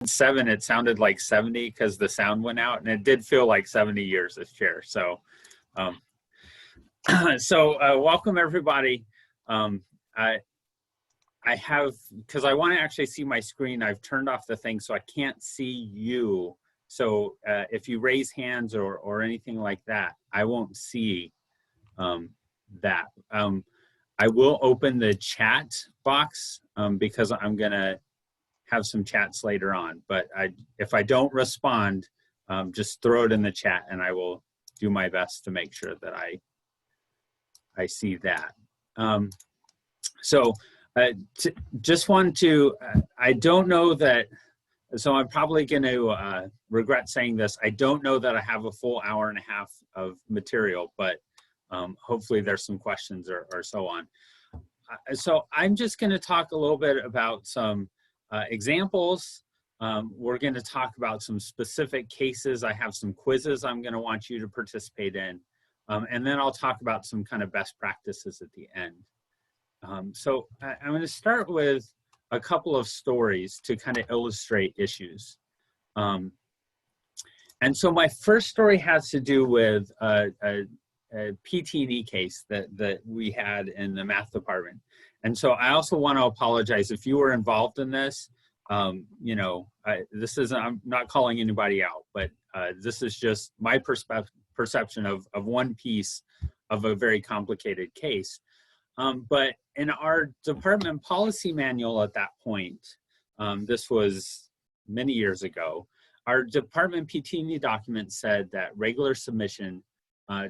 7, it sounded like 70 because the sound went out, and it did feel like 70 years as chair. So, welcome everybody. I have, because I want to actually see my screen, I've turned off the thing so I can't see you. So if you raise hands or anything like that, I won't see that. I will open the chat box because I'm going to have some chats later on, but if I don't respond, just throw it in the chat and I will do my best to make sure that I see that. Just want to, I don't know that, so I'm probably going to regret saying this. I don't know that I have a full hour and a half of material, but hopefully there's some questions or so on. So I'm just going to talk a little bit about some examples. We're going to talk about some specific cases. I have some quizzes I'm going to want you to participate in. And then I'll talk about some kind of best practices at the end. I'm going to start with a couple of stories to kind of illustrate issues. And so my first story has to do with a PT&E case that we had in the math department. And so I also want to apologize if you were involved in this. You know, I'm not calling anybody out, but this is just my perception of one piece of a very complicated case. But in our department policy manual at that point, this was many years ago, our department PT&E document said that regular submission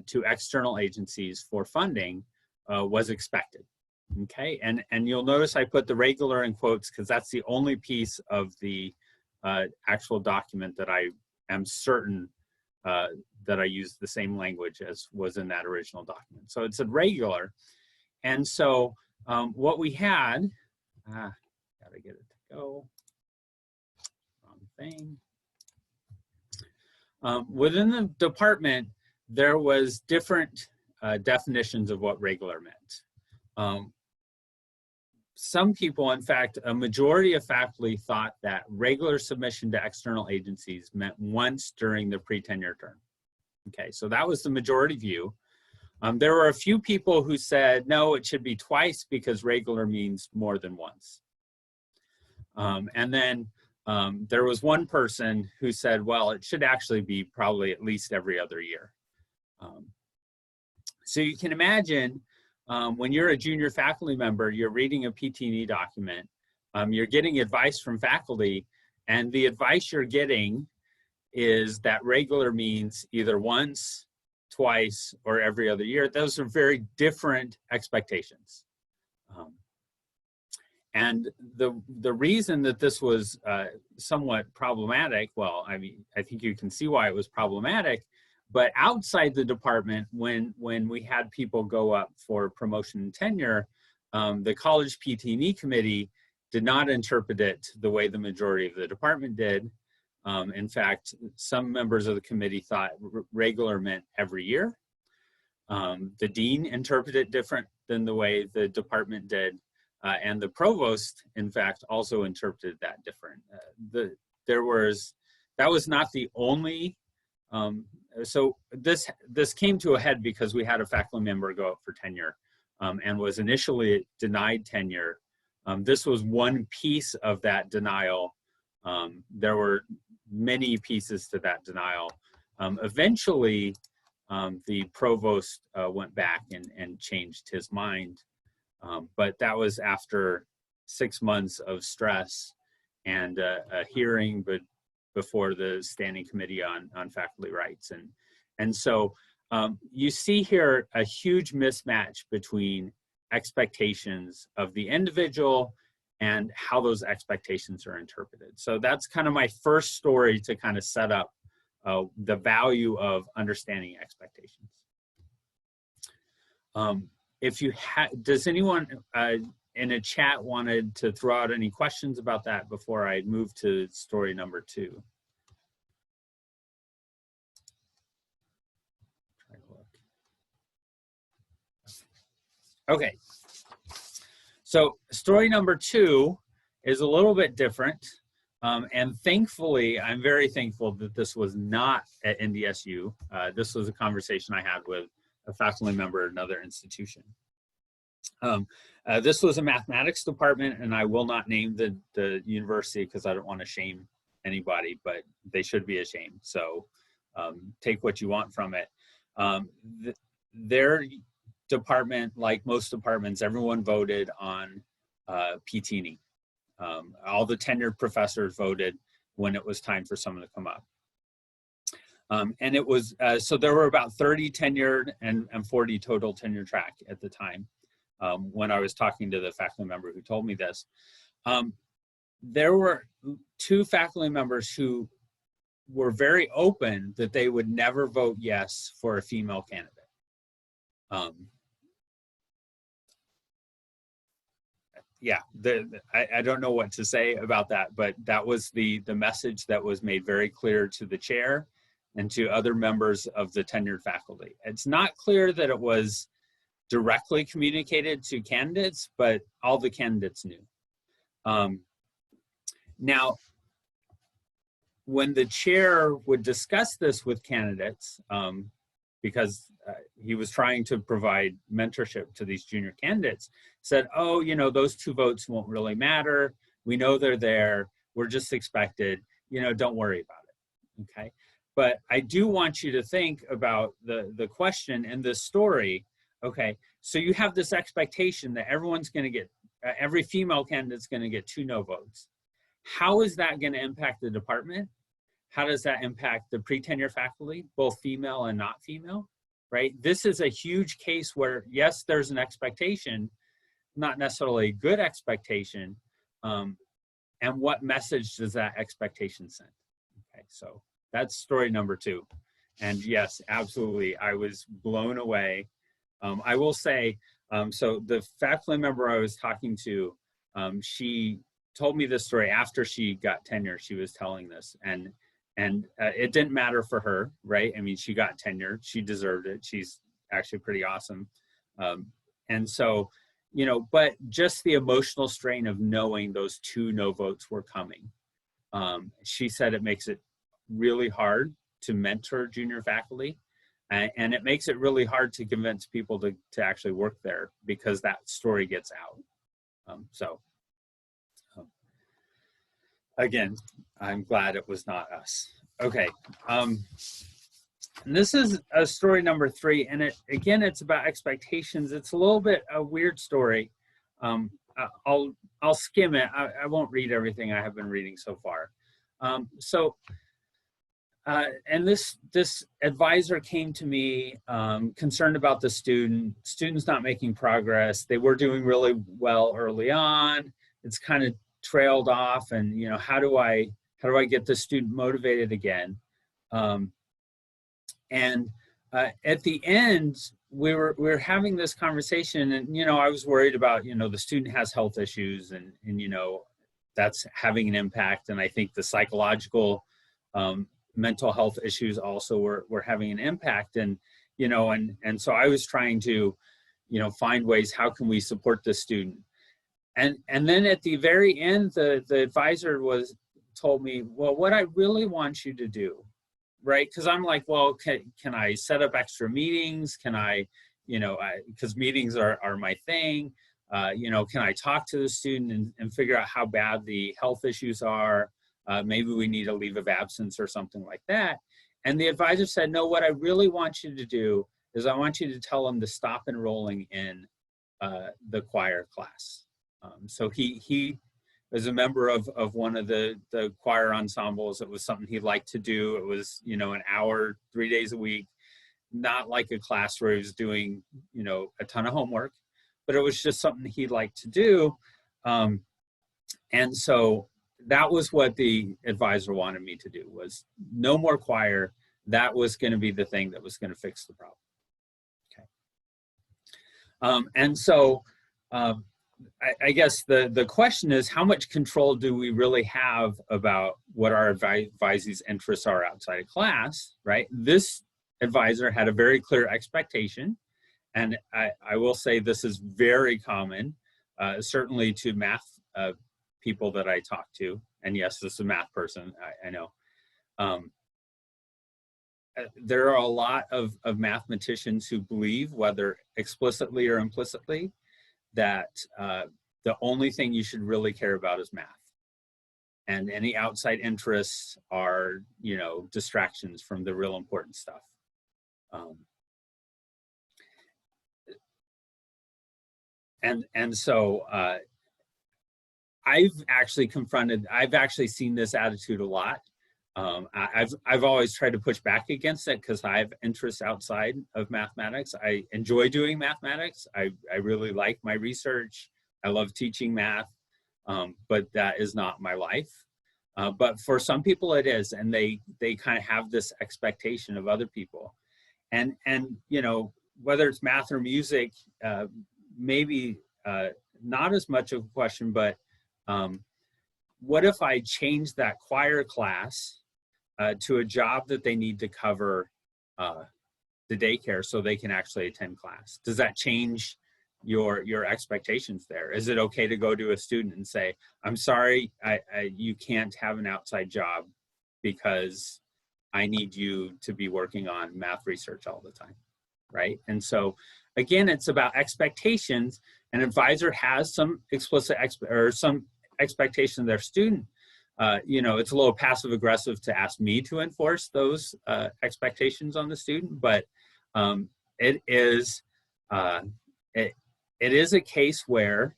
to external agencies for funding was expected. Okay, and you'll notice I put the regular in quotes because that's the only piece of the actual document that I am certain that I used the same language as was in that original document. So it said regular. And so what we had, gotta get it to go, wrong thing. Within the department, there was different definitions of what regular meant. Some people, in fact, a majority of faculty thought that regular submission to external agencies meant once during the pre-tenure term. Okay, so that was the majority view. There were a few people who said, no, it should be twice because regular means more than once. And then there was one person who said, well, it should actually be probably at least every other year. So you can imagine when you're a junior faculty member, you're reading a PT&E document, you're getting advice from faculty, and the advice you're getting is that regular means either once, twice, or every other year. Those are very different expectations. And the reason that this was somewhat problematic, well, I mean, I think you can see why it was problematic, but outside the department, when we had people go up for promotion and tenure, the college PT&E committee did not interpret it the way the majority of the department did. In fact, some members of the committee thought regular meant every year. The dean interpreted it different than the way the department did. And the provost, in fact, also interpreted that different. That was not the only, so this came to a head because we had a faculty member go up for tenure and was initially denied tenure. This was one piece of that denial. There were many pieces to that denial. Eventually, the provost went back and changed his mind. But that was after 6 months of stress and a hearing before the Standing Committee on Faculty Rights. And so you see here a huge mismatch between expectations of the individual and how those expectations are interpreted. So that's kind of my first story to kind of set up the value of understanding expectations. If you does anyone in a chat wanted to throw out any questions about that before I move to story number 2? Try to look. Okay. So story number 2 is a little bit different. And thankfully, I'm very thankful that this was not at NDSU. This was a conversation I had with a faculty member at another institution. This was a mathematics department, and I will not name the university because I don't want to shame anybody, but they should be ashamed. So take what you want from it. Their department, like most departments, everyone voted on PT&E. All the tenured professors voted when it was time for someone to come up. And it was, so there were about 30 tenured and 40 total tenure track at the time when I was talking to the faculty member who told me this. There were 2 faculty members who were very open that they would never vote yes for a female candidate. Yeah, I don't know what to say about that, but that was the message that was made very clear to the chair and to other members of the tenured faculty. It's not clear that it was directly communicated to candidates, but all the candidates knew. Now, when the chair would discuss this with candidates, because he was trying to provide mentorship to these junior candidates, said, oh, you know, those 2 votes won't really matter. We know they're there. We're just expected. You know, don't worry about it, okay? But I do want you to think about the question in this story, okay? So you have this expectation that everyone's gonna get, every female candidate's gonna get 2 no votes. How is that gonna impact the department? How does that impact the pre-tenure faculty, both female and not female, right? This is a huge case where, yes, there's an expectation, not necessarily a good expectation, and what message does that expectation send? Okay, so that's story number 2. And yes, absolutely, I was blown away. I will say, so the faculty member I was talking to, she told me this story after she got tenure. She was telling this, and it didn't matter for her, right? I mean, she got tenure, she deserved it. She's actually pretty awesome. And so, you know, but just the emotional strain of knowing those 2 no votes were coming. She said it makes it really hard to mentor junior faculty, and it makes it really hard to convince people to actually work there because that story gets out. Again, I'm glad it was not us. Okay, and this is a story number 3, and it's about expectations. It's a little bit a weird story. I'll skim it. I won't read everything I have been reading so far. And this advisor came to me concerned about the students not making progress. They were doing really well early on. It's kind of trailed off, and you know, how do I get the student motivated again? At the end, we were having this conversation, and you know, I was worried about, you know, the student has health issues, and you know, that's having an impact, and I think the psychological mental health issues also were having an impact, and you know, and so I was trying to, you know, find ways, how can we support the student? And then at the very end, the advisor told me, well, what I really want you to do, right? Because I'm like, well, can I set up extra meetings? Can I, you know, because meetings are my thing. You know, can I talk to the student and figure out how bad the health issues are? Maybe we need a leave of absence or something like that. And the advisor said, no, what I really want you to do is I want you to tell them to stop enrolling in the choir class. So he was a member of one of the choir ensembles. It was something he liked to do. It was, you know, an hour, 3 days a week, not like a class where he was doing, you know, a ton of homework, but it was just something he liked to do. And so that was what the advisor wanted me to do, was no more choir. That was going to be the thing that was going to fix the problem. Okay. And so I guess the question is, how much control do we really have about what our advisees' interests are outside of class, right? This advisor had a very clear expectation, and I will say this is very common, certainly to math people that I talk to. And yes, this is a math person, I know. There are a lot of mathematicians who believe, whether explicitly or implicitly, that the only thing you should really care about is math. And any outside interests are, you know, distractions from the real important stuff. And so I've actually seen this attitude a lot. I've always tried to push back against it because I have interests outside of mathematics. I enjoy doing mathematics. I really like my research. I love teaching math, but that is not my life. But for some people it is, and they kind of have this expectation of other people. And you know, whether it's math or music, maybe not as much of a question, but what if I change that choir class to a job that they need to cover the daycare so they can actually attend class? Does that change your expectations there? Is it okay to go to a student and say, I'm sorry, you can't have an outside job because I need you to be working on math research all the time, right? And so again, it's about expectations. An advisor has some explicit some expectation of their student. You know, it's a little passive aggressive to ask me to enforce those expectations on the student, but it is a case where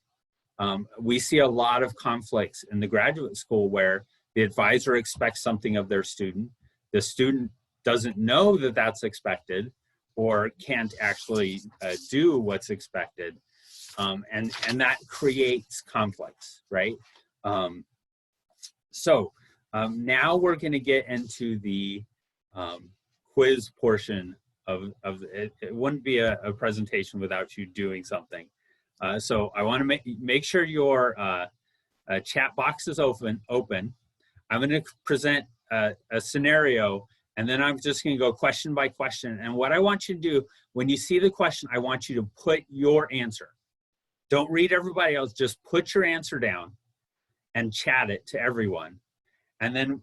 we see a lot of conflicts in the graduate school where the advisor expects something of their student. The student doesn't know that that's expected or can't actually do what's expected. And that creates conflicts, right? So now we're going to get into the quiz portion of it. It wouldn't be a presentation without you doing something. So I want to make sure your chat box is open. I'm going to present a scenario, and then I'm just going to go question by question. And what I want you to do, when you see the question, I want you to put your answer. Don't read everybody else, just put your answer down and chat it to everyone. And then,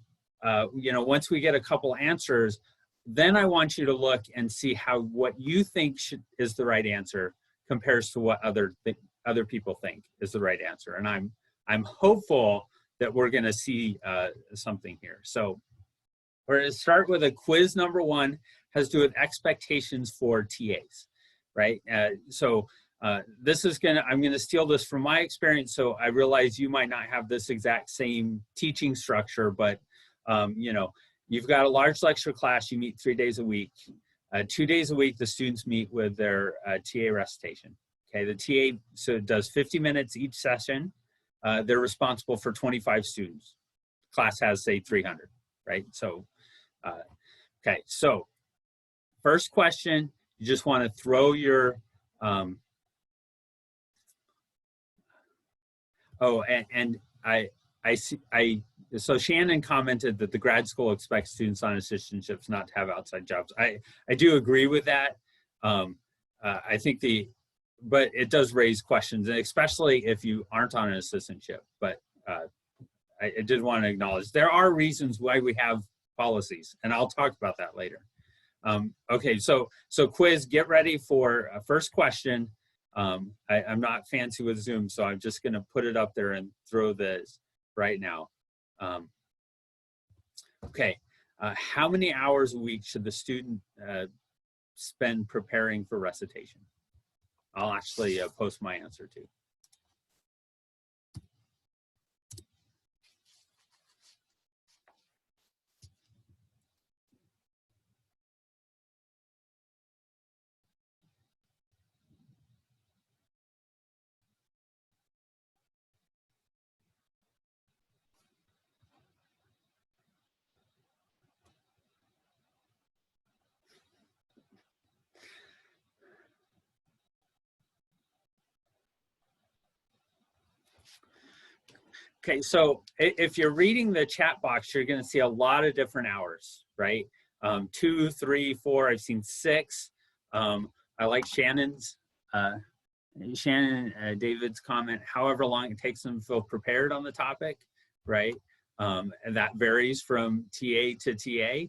you know, once we get a couple answers, then I want you to look and see how what you think is the right answer compares to what other people think is the right answer. And I'm hopeful that we're going to see something here. So we're going to start with a quiz. Number one has to do with expectations for TAs, right? This is I'm going to steal this from my experience. So I realize you might not have this exact same teaching structure, but you know, you've got a large lecture class, you meet 3 days a week. 2 days a week, the students meet with their TA recitation. Okay, the TA does 50 minutes each session. They're responsible for 25 students. Class has, say, 300, right? So, okay, so first question, you just want to throw your, so Shannon commented that the grad school expects students on assistantships not to have outside jobs. I do agree with that. I think but it does raise questions, and especially if you aren't on an assistantship. But I did want to acknowledge there are reasons why we have policies, and I'll talk about that later. Okay, so quiz, get ready for a first question. I'm not fancy with Zoom, so I'm just going to put it up there and throw this right now. Okay, how many hours a week should the student spend preparing for recitation? I'll actually post my answer too. Okay, so if you're reading the chat box, you're going to see a lot of different hours, right? 2, 3, 4, I've seen 6. I like Shannon's, David's comment, however long it takes them to feel prepared on the topic, right? And that varies from TA to TA.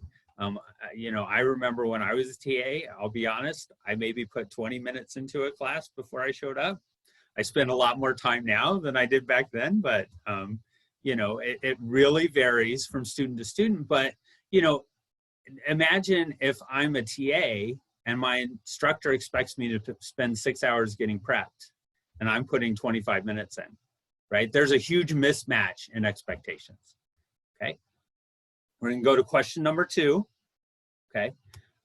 You know, I remember when I was a TA, I'll be honest, I maybe put 20 minutes into a class before I showed up. I spend a lot more time now than I did back then, but you know, it really varies from student to student. But, you know, imagine if I'm a TA and my instructor expects me to spend 6 hours getting prepped and I'm putting 25 minutes in, right? There's a huge mismatch in expectations, okay? We're gonna go to question number 2, okay?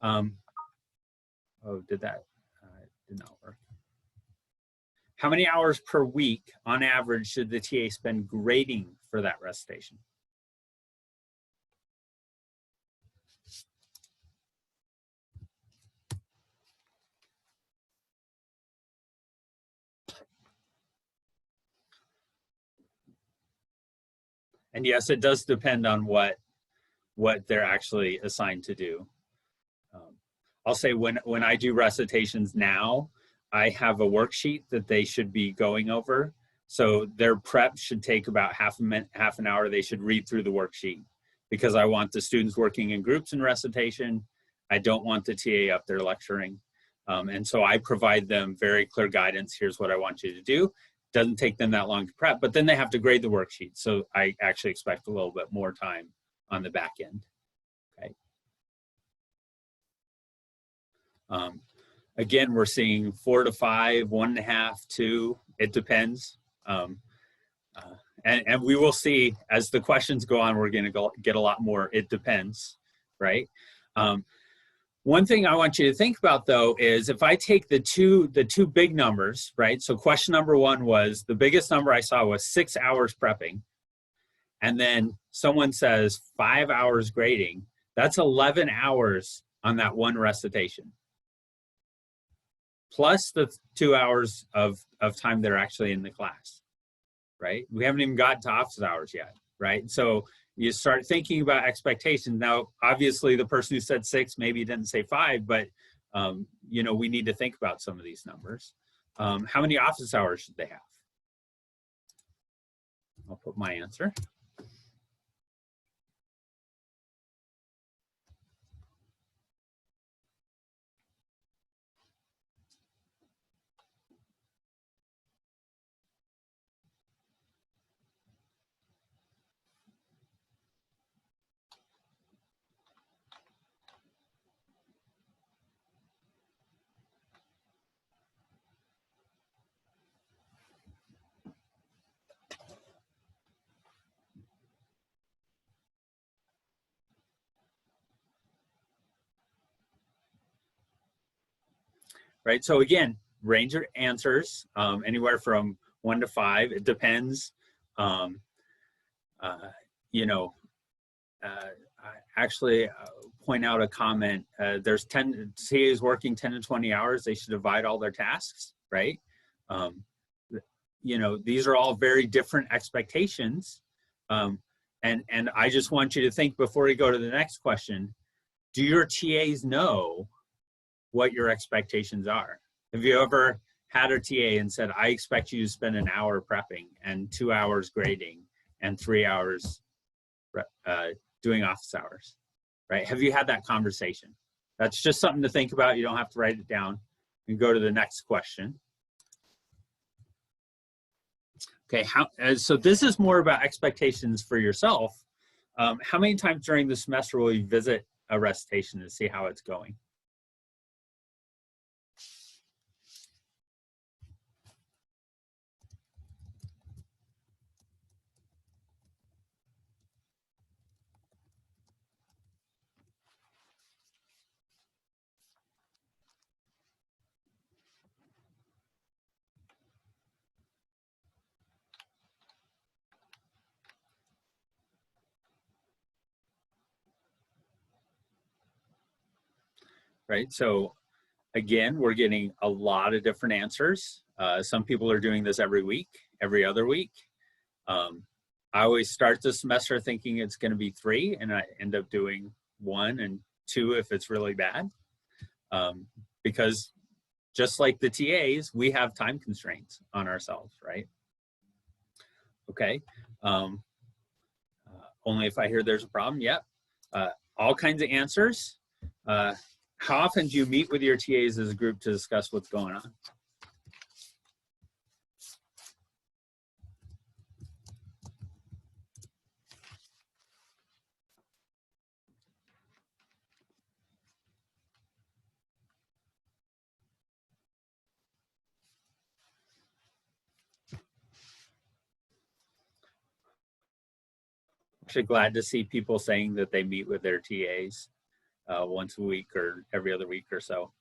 Oh, did that, did not work. How many hours per week on average should the TA spend grading for that recitation? And yes, it does depend on what they're actually assigned to do. I'll say when I do recitations now, I have a worksheet that they should be going over. So their prep should take about half an hour. They should read through the worksheet because I want the students working in groups in recitation. I don't want the TA up there lecturing. And so I provide them very clear guidance. Here's what I want you to do. Doesn't take them that long to prep, but then they have to grade the worksheet. So I actually expect a little bit more time on the back end, okay? Again, we're seeing 4 to 5, 1.5, 2, it depends. And we will see as the questions go on, we're gonna get a lot more, it depends, right? One thing I want you to think about though is if I take the two big numbers, right? So question number 1 was, the biggest number I saw was 6 hours prepping. And then someone says 5 hours grading. That's 11 hours on that one recitation. Plus the 2 hours of time they're actually in the class, right? We haven't even gotten to office hours yet, right? So you start thinking about expectations. Now, obviously the person who said 6 maybe didn't say 5, but you know, we need to think about some of these numbers. How many office hours should they have? I'll put my answer. Right, so again, range of answers, anywhere from 1 to 5, it depends. You know, I actually point out a comment, there's 10 TAs working 10 to 20 hours, they should divide all their tasks, right? You know, these are all very different expectations. And I just want you to think before we go to the next question, do your TAs know what your expectations are? Have you ever had a TA and said, I expect you to spend an hour prepping and 2 hours grading and 3 hours doing office hours, right? Have you had that conversation? That's just something to think about. You don't have to write it down. You can go to the next question. Okay, so this is more about expectations for yourself. How many times during the semester will you visit a recitation to see how it's going? Right, so again, we're getting a lot of different answers. Some people are doing this every week, every other week. I always start the semester thinking it's going to be 3, and I end up doing 1 and 2 if it's really bad. Because just like the TAs, we have time constraints on ourselves, right? Okay. only if I hear there's a problem. Yep. All kinds of answers. How often do you meet with your TAs as a group to discuss what's going on? Actually glad to see people saying that they meet with their TAs once a week or every other week or so.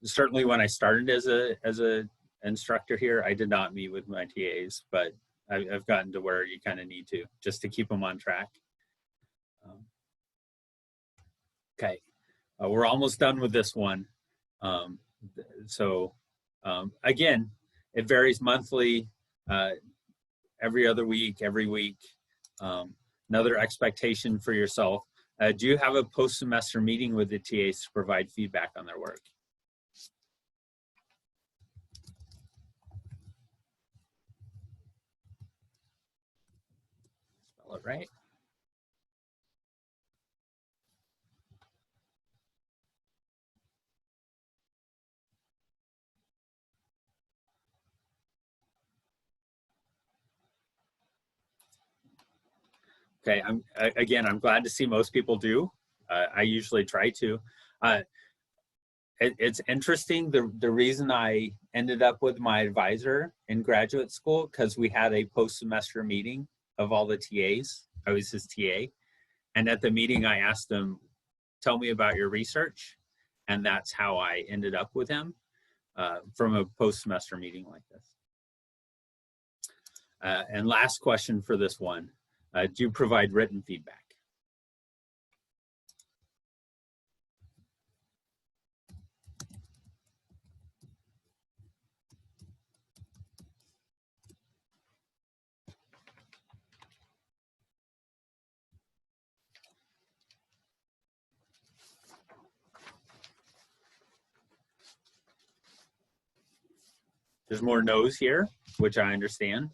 Certainly when I started as a instructor here, I did not meet with my TAs, but I've gotten to where you kind of need to, just to keep them on track. Okay, we're almost done with this one. Again, it varies monthly, every other week, every week. Another expectation for yourself. Do you have a post-semester meeting with the TAs to provide feedback on their work? Spell it right. Okay, I'm glad to see most people do. I usually try to. It's interesting, the reason I ended up with my advisor in graduate school, because we had a post-semester meeting of all the TAs. I was his TA. And at the meeting, I asked him, tell me about your research. And that's how I ended up with him from a post-semester meeting like this. And last question for this one, do you provide written feedback? There's more no's here, which I understand.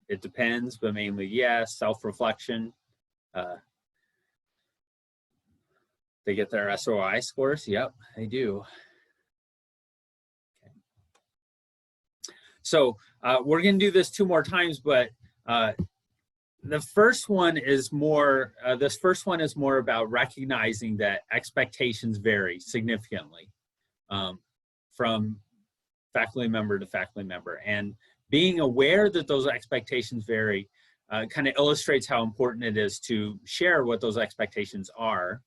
It depends, but mainly yes. Self-reflection. They get their SOI scores. Yep, they do. Okay. So we're going to do this 2 more times, but the first one is more. This first one is more about recognizing that expectations vary significantly from faculty member to faculty member, and being aware that those expectations vary kind of illustrates how important it is to share what those expectations are,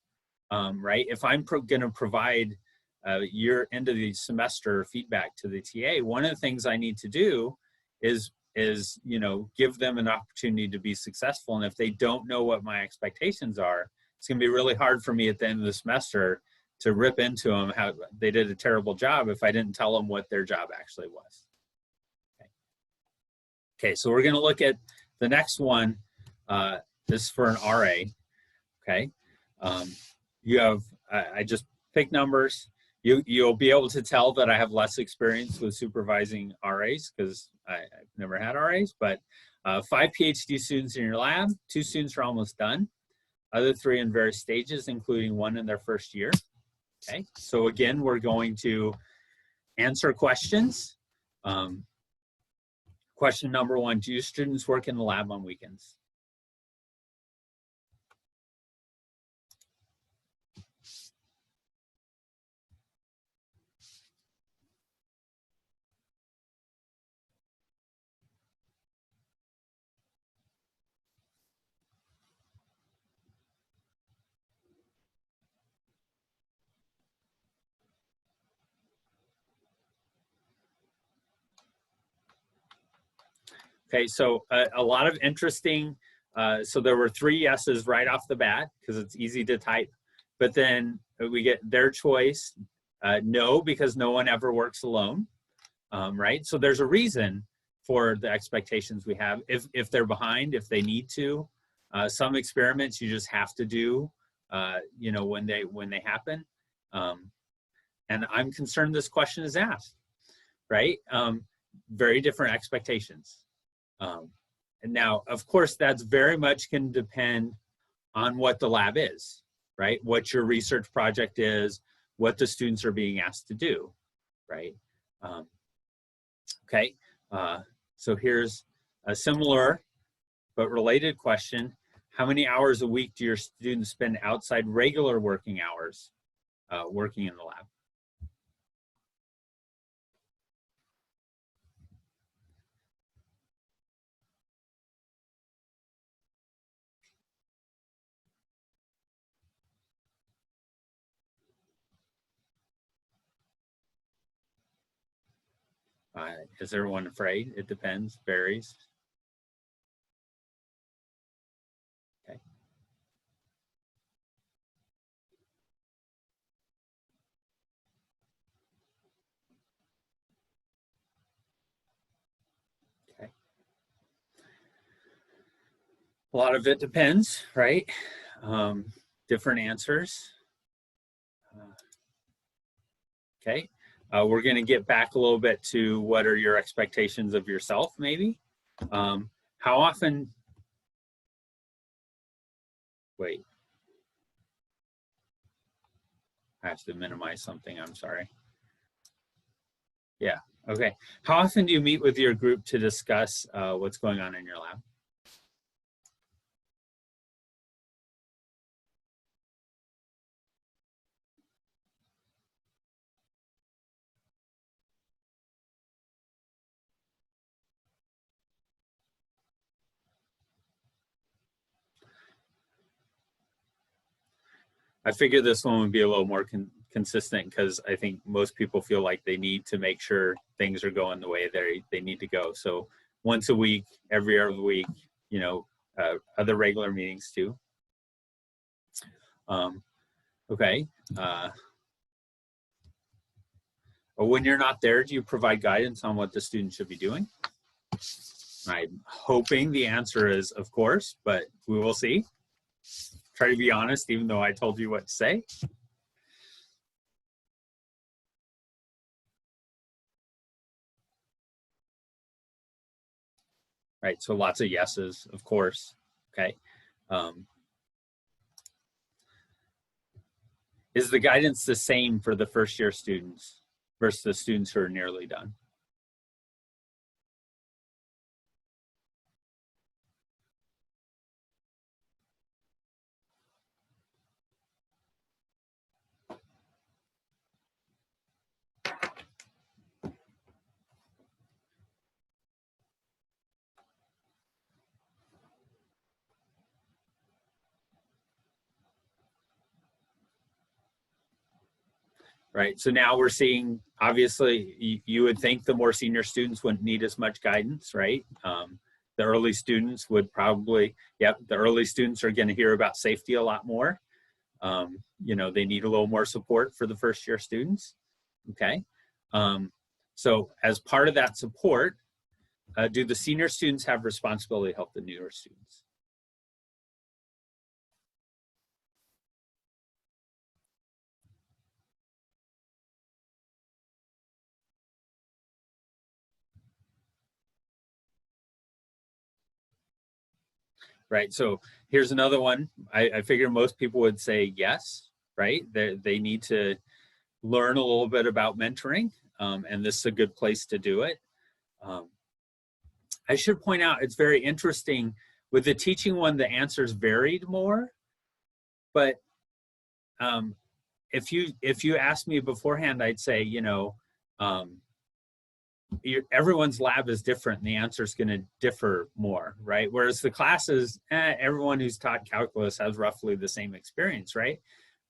right? If I'm going to provide your end of the semester feedback to the TA, one of the things I need to do is give them an opportunity to be successful. And if they don't know what my expectations are, it's going to be really hard for me at the end of the semester to rip into them how they did a terrible job if I didn't tell them what their job actually was. Okay, so we're going to look at the next one. This is for an RA. Okay, you have I just pick numbers. You'll be able to tell that I have less experience with supervising RAs because I've never had RAs. But 5 PhD students in your lab, 2 students are almost done. Other 3 in various stages, including 1 in their first year. Okay, so again, we're going to answer questions. Question number 1, do your students work in the lab on weekends? Okay, so a lot of interesting, so there were 3 yeses right off the bat because it's easy to type, but then we get their choice, no, because no one ever works alone, right? So there's a reason for the expectations we have. If they're behind, if they need to, some experiments you just have to do, when they happen. And I'm concerned this question is asked, right? Very different expectations. And now, of course, that's very much can depend on what the lab is, right? What your research project is, what the students are being asked to do, right? Okay, so here's a similar but related question. How many hours a week do your students spend outside regular working hours working in the lab? Is everyone afraid? It depends, varies. Okay. Okay. A lot of it depends, right? Different answers. Okay. We're going to get back a little bit to what are your expectations of yourself, maybe. How often, wait, I have to minimize something, I'm sorry. Yeah, okay. How often do you meet with your group to discuss what's going on in your lab? I figured this one would be a little more consistent because I think most people feel like they need to make sure things are going the way they need to go. So once a week, every other week, you know, other regular meetings too. Okay. When you're not there, do you provide guidance on what the student should be doing? I'm hoping the answer is of course, but we will see. Try to be honest, even though I told you what to say. Right, so lots of yeses, of course. Okay. Is the guidance the same for the first year students versus the students who are nearly done? Right, so now we're seeing, obviously, you would think the more senior students wouldn't need as much guidance, right? The early students would probably, yep, the early students are gonna hear about safety a lot more. You know, they need a little more support for the first year students, okay? So as part of that support, do the senior students have responsibility to help the newer students? Right, so here's another one. I figure most people would say yes, right? They need to learn a little bit about mentoring, and this is a good place to do it. I should point out, it's very interesting, with the teaching one, the answers varied more, but if you asked me beforehand, I'd say, you know, everyone's lab is different and the answer is going to differ more, right? Whereas the classes, everyone who's taught calculus has roughly the same experience, right?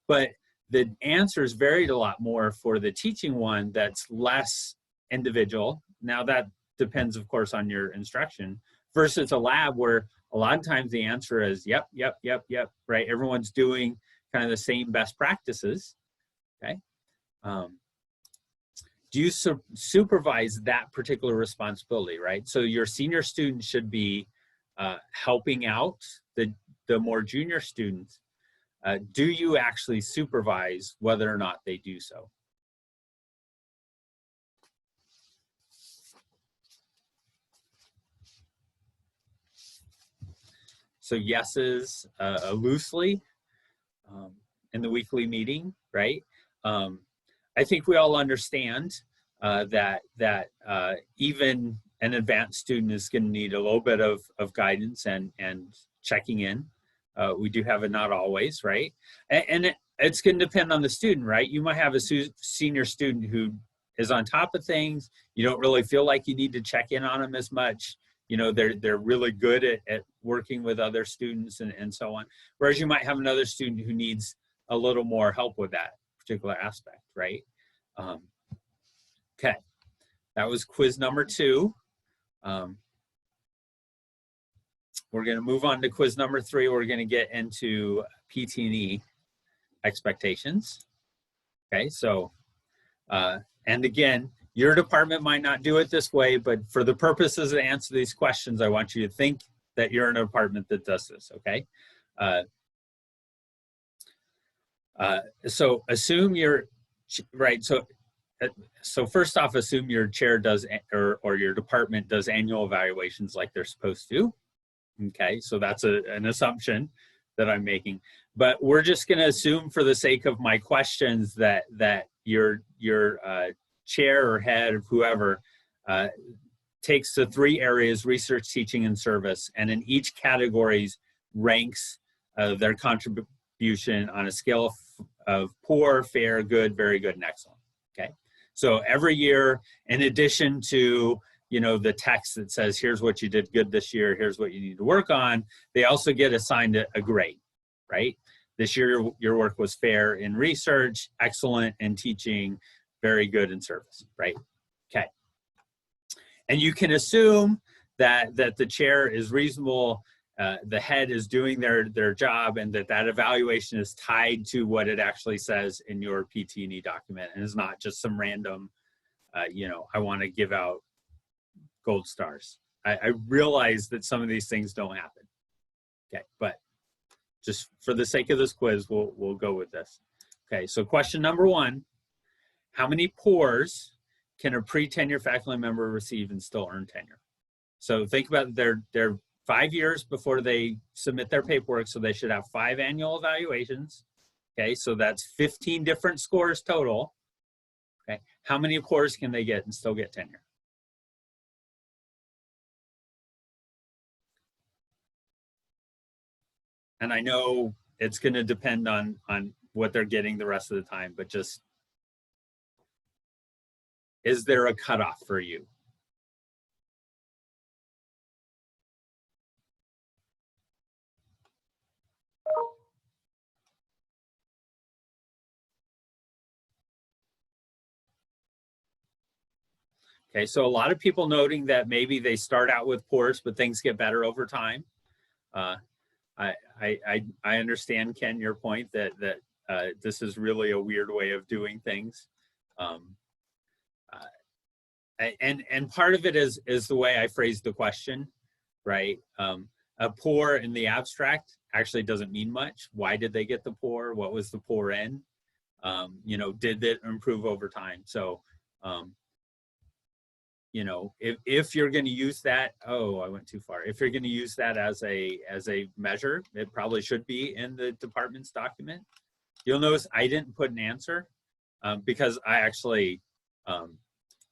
But the answers varied a lot more for the teaching one that's less individual. Now that depends, of course, on your instruction, versus a lab where a lot of times the answer is yep, yep, yep, yep, right? Everyone's doing kind of the same best practices, okay? Do you supervise that particular responsibility, right? So your senior students should be helping out the more junior students. Do you actually supervise whether or not they do so? So yeses loosely in the weekly meeting, right? I think we all understand that even an advanced student is going to need a little bit of guidance and checking in. We do have it not always, right? And it's going to depend on the student, right? You might have a senior student who is on top of things. You don't really feel like you need to check in on them as much. You know, they're really good at working with other students and so on. Whereas you might have another student who needs a little more help with that particular aspect, right? Okay, that was quiz number 2. We're going to move on to quiz number 3. We're going to get into PT&E expectations. Okay, so, and again, your department might not do it this way, but for the purposes of answer these questions, I want you to think that you're in a department that does this, okay? So assume you're, right, so first off, assume your chair does, or your department does annual evaluations like they're supposed to. Okay, so that's an assumption that I'm making. But we're just going to assume for the sake of my questions that your chair or head of whoever takes the 3 areas, research, teaching, and service, and in each categories ranks their contribution on a scale of poor, fair, good, very good, and excellent. Okay, so every year, in addition to the text that says here's what you did good this year, here's what you need to work on, they also get assigned a grade, right? This year your work was fair in research, excellent in teaching, very good in service, right? Okay, and you can assume that the chair is reasonable, the head is doing their job, and that evaluation is tied to what it actually says in your PT&E document, and is not just some random, I want to give out gold stars. I realize that some of these things don't happen. Okay, but just for the sake of this quiz, we'll go with this. Okay, so question number 1, how many pours can a pre-tenure faculty member receive and still earn tenure? So think about their 5 years before they submit their paperwork, so they should have 5 annual evaluations. Okay, so that's 15 different scores total. Okay, how many pours can they get and still get tenure? And I know it's going to depend on what they're getting the rest of the time, but just, is there a cutoff for you? Okay, so a lot of people noting that maybe they start out with pours, but things get better over time. I understand, Ken, your point that this is really a weird way of doing things, and part of it is the way I phrased the question, right? A pour in the abstract actually doesn't mean much. Why did they get the pour? What was the pour in? Did it improve over time? So, if you're going to use that, oh, I went too far. If you're going to use that as a measure, it probably should be in the department's document. You'll notice I didn't put an answer because I actually,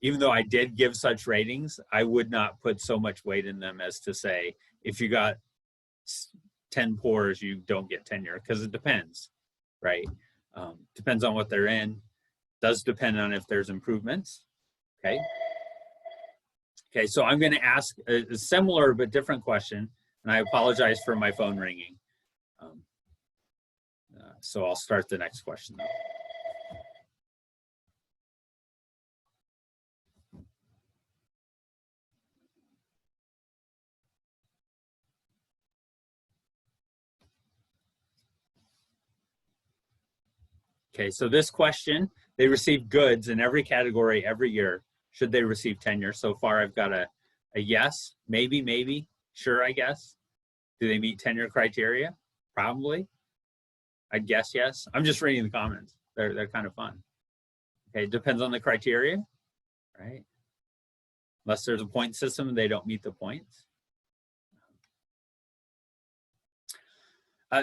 even though I did give such ratings, I would not put so much weight in them as to say, if you got 10 pours, you don't get tenure, because it depends, right? Depends on what they're in. Does depend on if there's improvements, okay? Okay, so I'm going to ask a similar but different question, and I apologize for my phone ringing. So I'll start the next question though. Okay, so this question, they receive goods in every category every year. Should they receive tenure? So far, I've got a yes, maybe, sure, I guess. Do they meet tenure criteria? Probably. I'd guess yes. I'm just reading the comments. They're kind of fun. Okay, depends on the criteria, right? Unless there's a point system and they don't meet the points.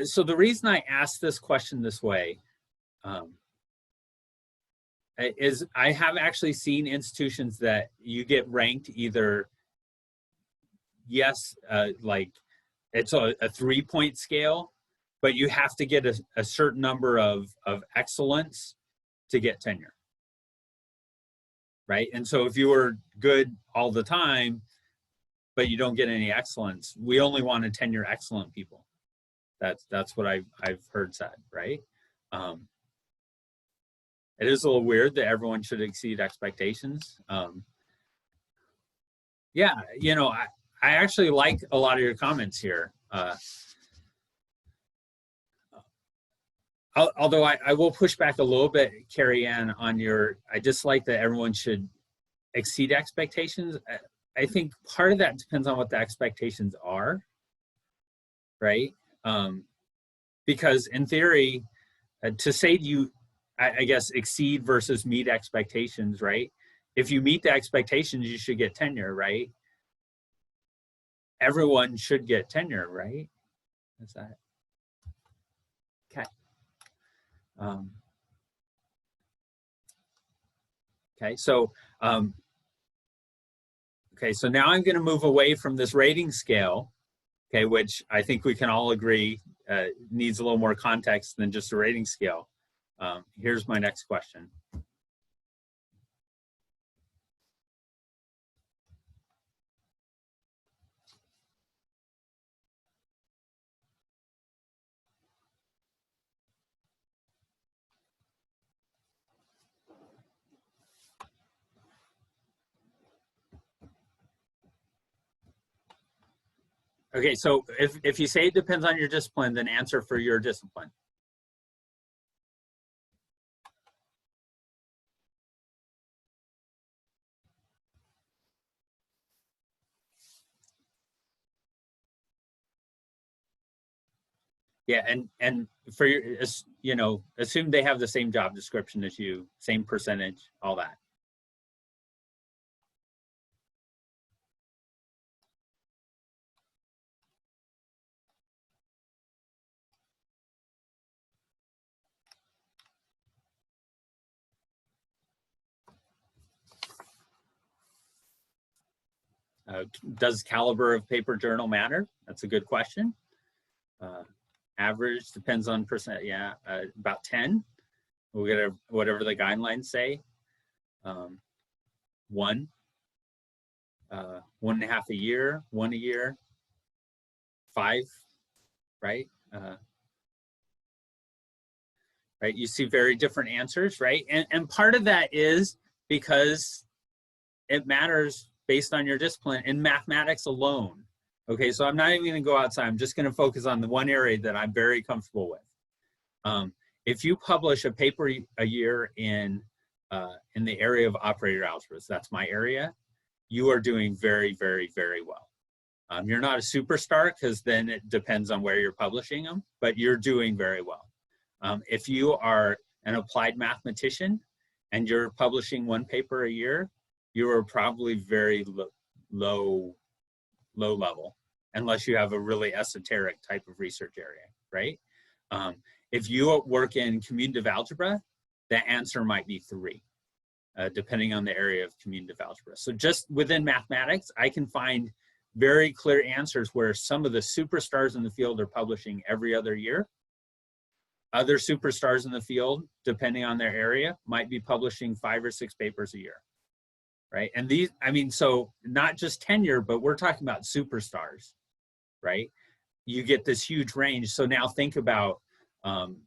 So the reason I asked this question this way is I have actually seen institutions that you get ranked either yes, like it's a 3-point scale, but you have to get a certain number of excellence to get tenure, right? And so if you were good all the time, but you don't get any excellence, we only want to tenure excellent people. That's what I've heard said, right? It is a little weird that everyone should exceed expectations. Yeah, you know, I actually like a lot of your comments here. Although I will push back a little bit, Carrie Ann, on your, I just like that everyone should exceed expectations. I think part of that depends on what the expectations are, right? Because in theory, to say you, I guess, exceed versus meet expectations, right? If you meet the expectations, you should get tenure, right? Everyone should get tenure, right? Is that okay? Okay, so okay, so now I'm going to move away from this rating scale, okay, which I think we can all agree needs a little more context than just a rating scale. Here's my next question. Okay, so if you say it depends on your discipline, then answer for your discipline. Yeah, and for your, you know, assume they have the same job description as you, same percentage, all that. Does caliber of paper journal matter? That's a good question. Average depends on percent. Yeah, about 10. We'll get whatever the guidelines say. 1, 1.5 a year, 1 a year, 5, right? Right. You see very different answers, right? And part of that is because it matters based on your discipline in mathematics alone. Okay, so I'm not even going to go outside. I'm just going to focus on the one area that I'm very comfortable with. If you publish a paper a year in the area of operator algebras, that's my area, you are doing very, very, very well. You're not a superstar because then it depends on where you're publishing them, but you're doing very well. If you are an applied mathematician and you're publishing 1 paper a year, you are probably very low level, unless you have a really esoteric type of research area, right? If you work in commutative algebra, the answer might be 3, depending on the area of commutative algebra. So just within mathematics, I can find very clear answers where some of the superstars in the field are publishing every other year. Other superstars in the field, depending on their area, might be publishing 5 or 6 papers a year, right? And these, I mean, so not just tenure, but we're talking about superstars, right? You get this huge range. So now think about,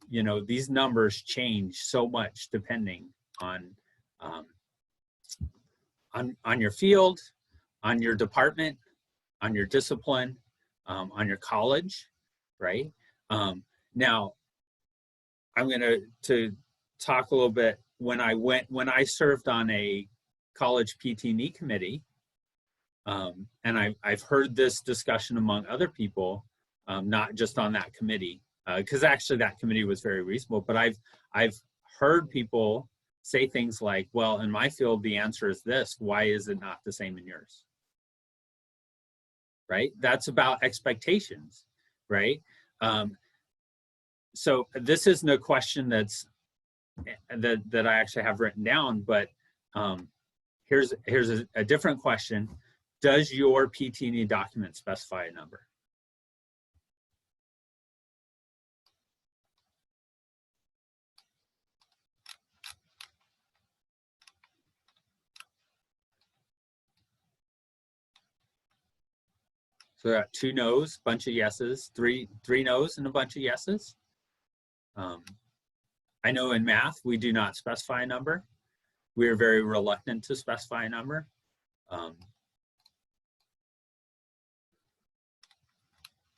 you know, these numbers change so much depending on your field, on your department, on your discipline, on your college, right? Now, I'm going to talk a little bit when I served on a college PT&E committee, and I've heard this discussion among other people, not just on that committee, because actually that committee was very reasonable, but I've heard people say things like, well, in my field, the answer is this. Why is it not the same in yours? Right? That's about expectations, right? So this isn't a question that I actually have written down, but here's a different question. Does your PT&E document specify a number? So we got 2 no's, bunch of yeses, three no's and a bunch of yeses. I know in math, we do not specify a number. We are very reluctant to specify a number.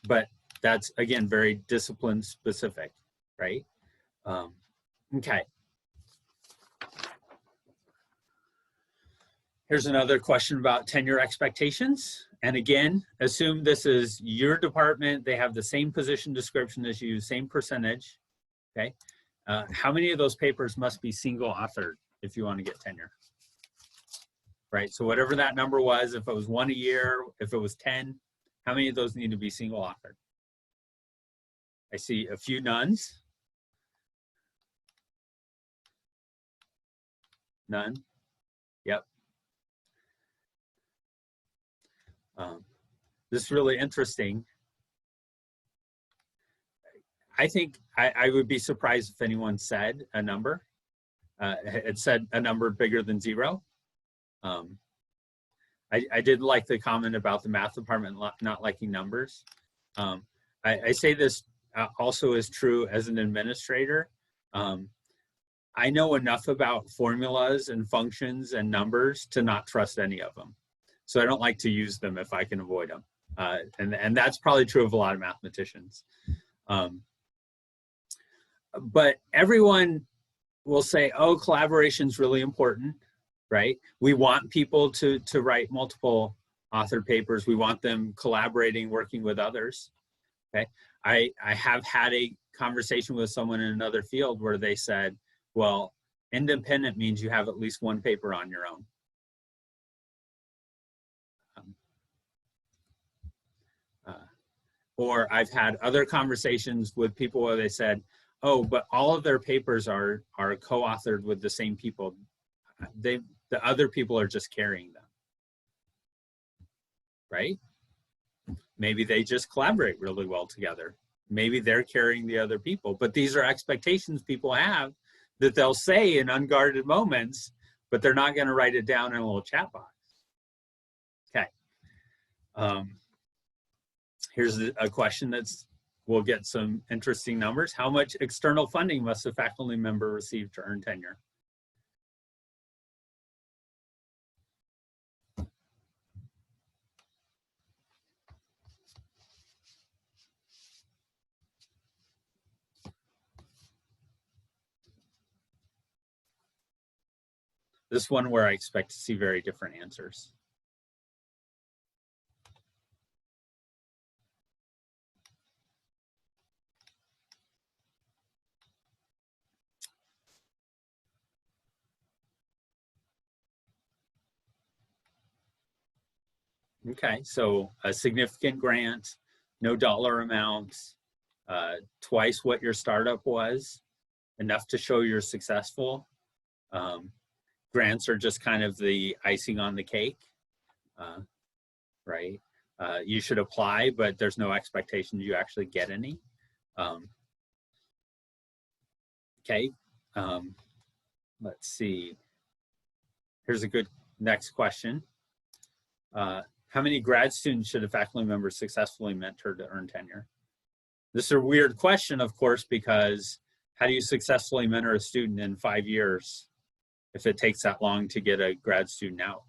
But that's, again, very discipline specific, right? Okay. Here's another question about tenure expectations. And again, assume this is your department. They have the same position description as you, same percentage, okay? How many of those papers must be single authored if you want to get tenure? Right, so whatever that number was, if it was 1 a year, if it was 10, how many of those need to be single authored? I see a few nones. None. Yep. This is really interesting. I think I would be surprised if anyone said a number. It said a number bigger than 0. I did like the comment about the math department not liking numbers. I say this also is true as an administrator. I know enough about formulas and functions and numbers to not trust any of them. So I don't like to use them if I can avoid them. And that's probably true of a lot of mathematicians. But everyone will say, oh, collaboration is really important, right? We want people to write multiple authored papers. We want them collaborating, working with others, okay? I have had a conversation with someone in another field where they said, well, independent means you have at least 1 paper on your own. Or I've had other conversations with people where they said, oh, but all of their papers are co-authored with the same people. The other people are just carrying them, right? Maybe they just collaborate really well together. Maybe they're carrying the other people, but these are expectations people have that they'll say in unguarded moments, but they're not going to write it down in a little chat box. Okay. Here's a question we'll get some interesting numbers. How much external funding must a faculty member receive to earn tenure? This one where I expect to see very different answers. Okay, so a significant grant, no dollar amounts, twice what your startup was, enough to show you're successful. Grants are just kind of the icing on the cake, right? You should apply, but there's no expectation you actually get any. Okay, let's see. Here's a good next question. How many grad students should a faculty member successfully mentor to earn tenure? This is a weird question, of course, because how do you successfully mentor a student in 5 years if it takes that long to get a grad student out?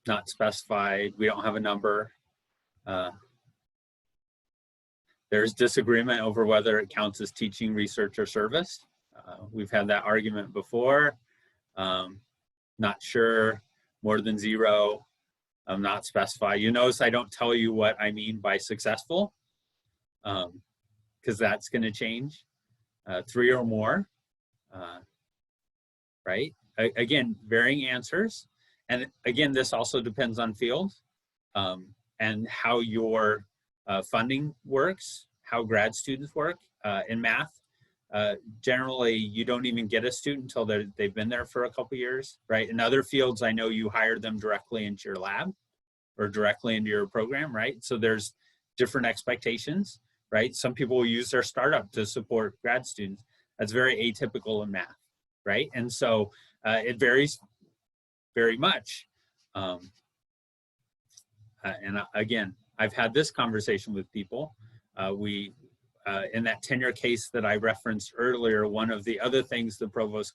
Not specified, we don't have a number. There's disagreement over whether it counts as teaching, research, or service. We've had that argument before. Not sure, more than 0, not specified. You notice I don't tell you what I mean by successful, because that's gonna change. 3 or more, right? Again, varying answers. And again, this also depends on field and how your funding works, how grad students work in math. Generally, you don't even get a student until they've been there for a couple years, right? In other fields, I know you hire them directly into your lab or directly into your program, right? So there's different expectations, right? Some people will use their startup to support grad students. That's very atypical in math, right? And so it varies very much. And again, I've had this conversation with people. In that tenure case that I referenced earlier, one of the other things the provost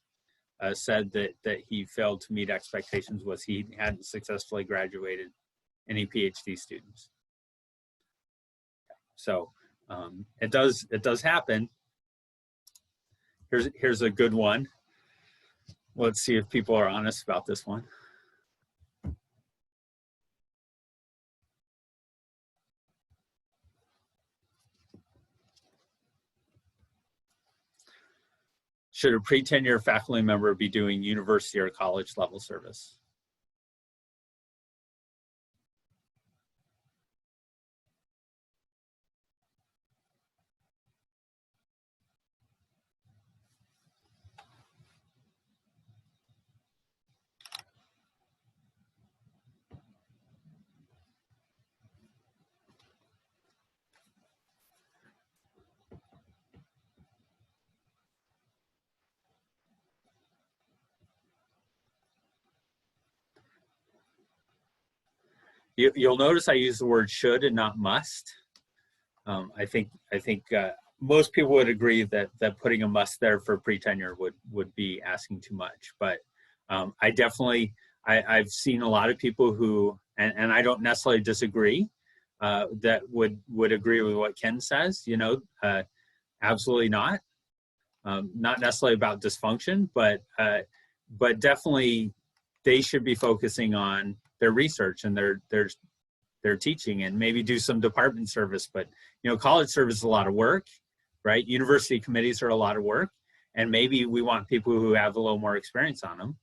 said that he failed to meet expectations was he hadn't successfully graduated any PhD students. So it does happen. Here's a good one. Let's see if people are honest about this one. Should a pre-tenure faculty member be doing university or college level service? You'll notice I use the word should and not must. I think most people would agree that putting a must there for pre-tenure would be asking too much. But I've seen a lot of people who, and I don't necessarily disagree, that would agree with what Ken says. You know, absolutely not. Not necessarily about dysfunction, but definitely they should be focusing on their research and their teaching, and maybe do some department service. But you know, college service is a lot of work, right? University committees are a lot of work, and maybe we want people who have a little more experience on them,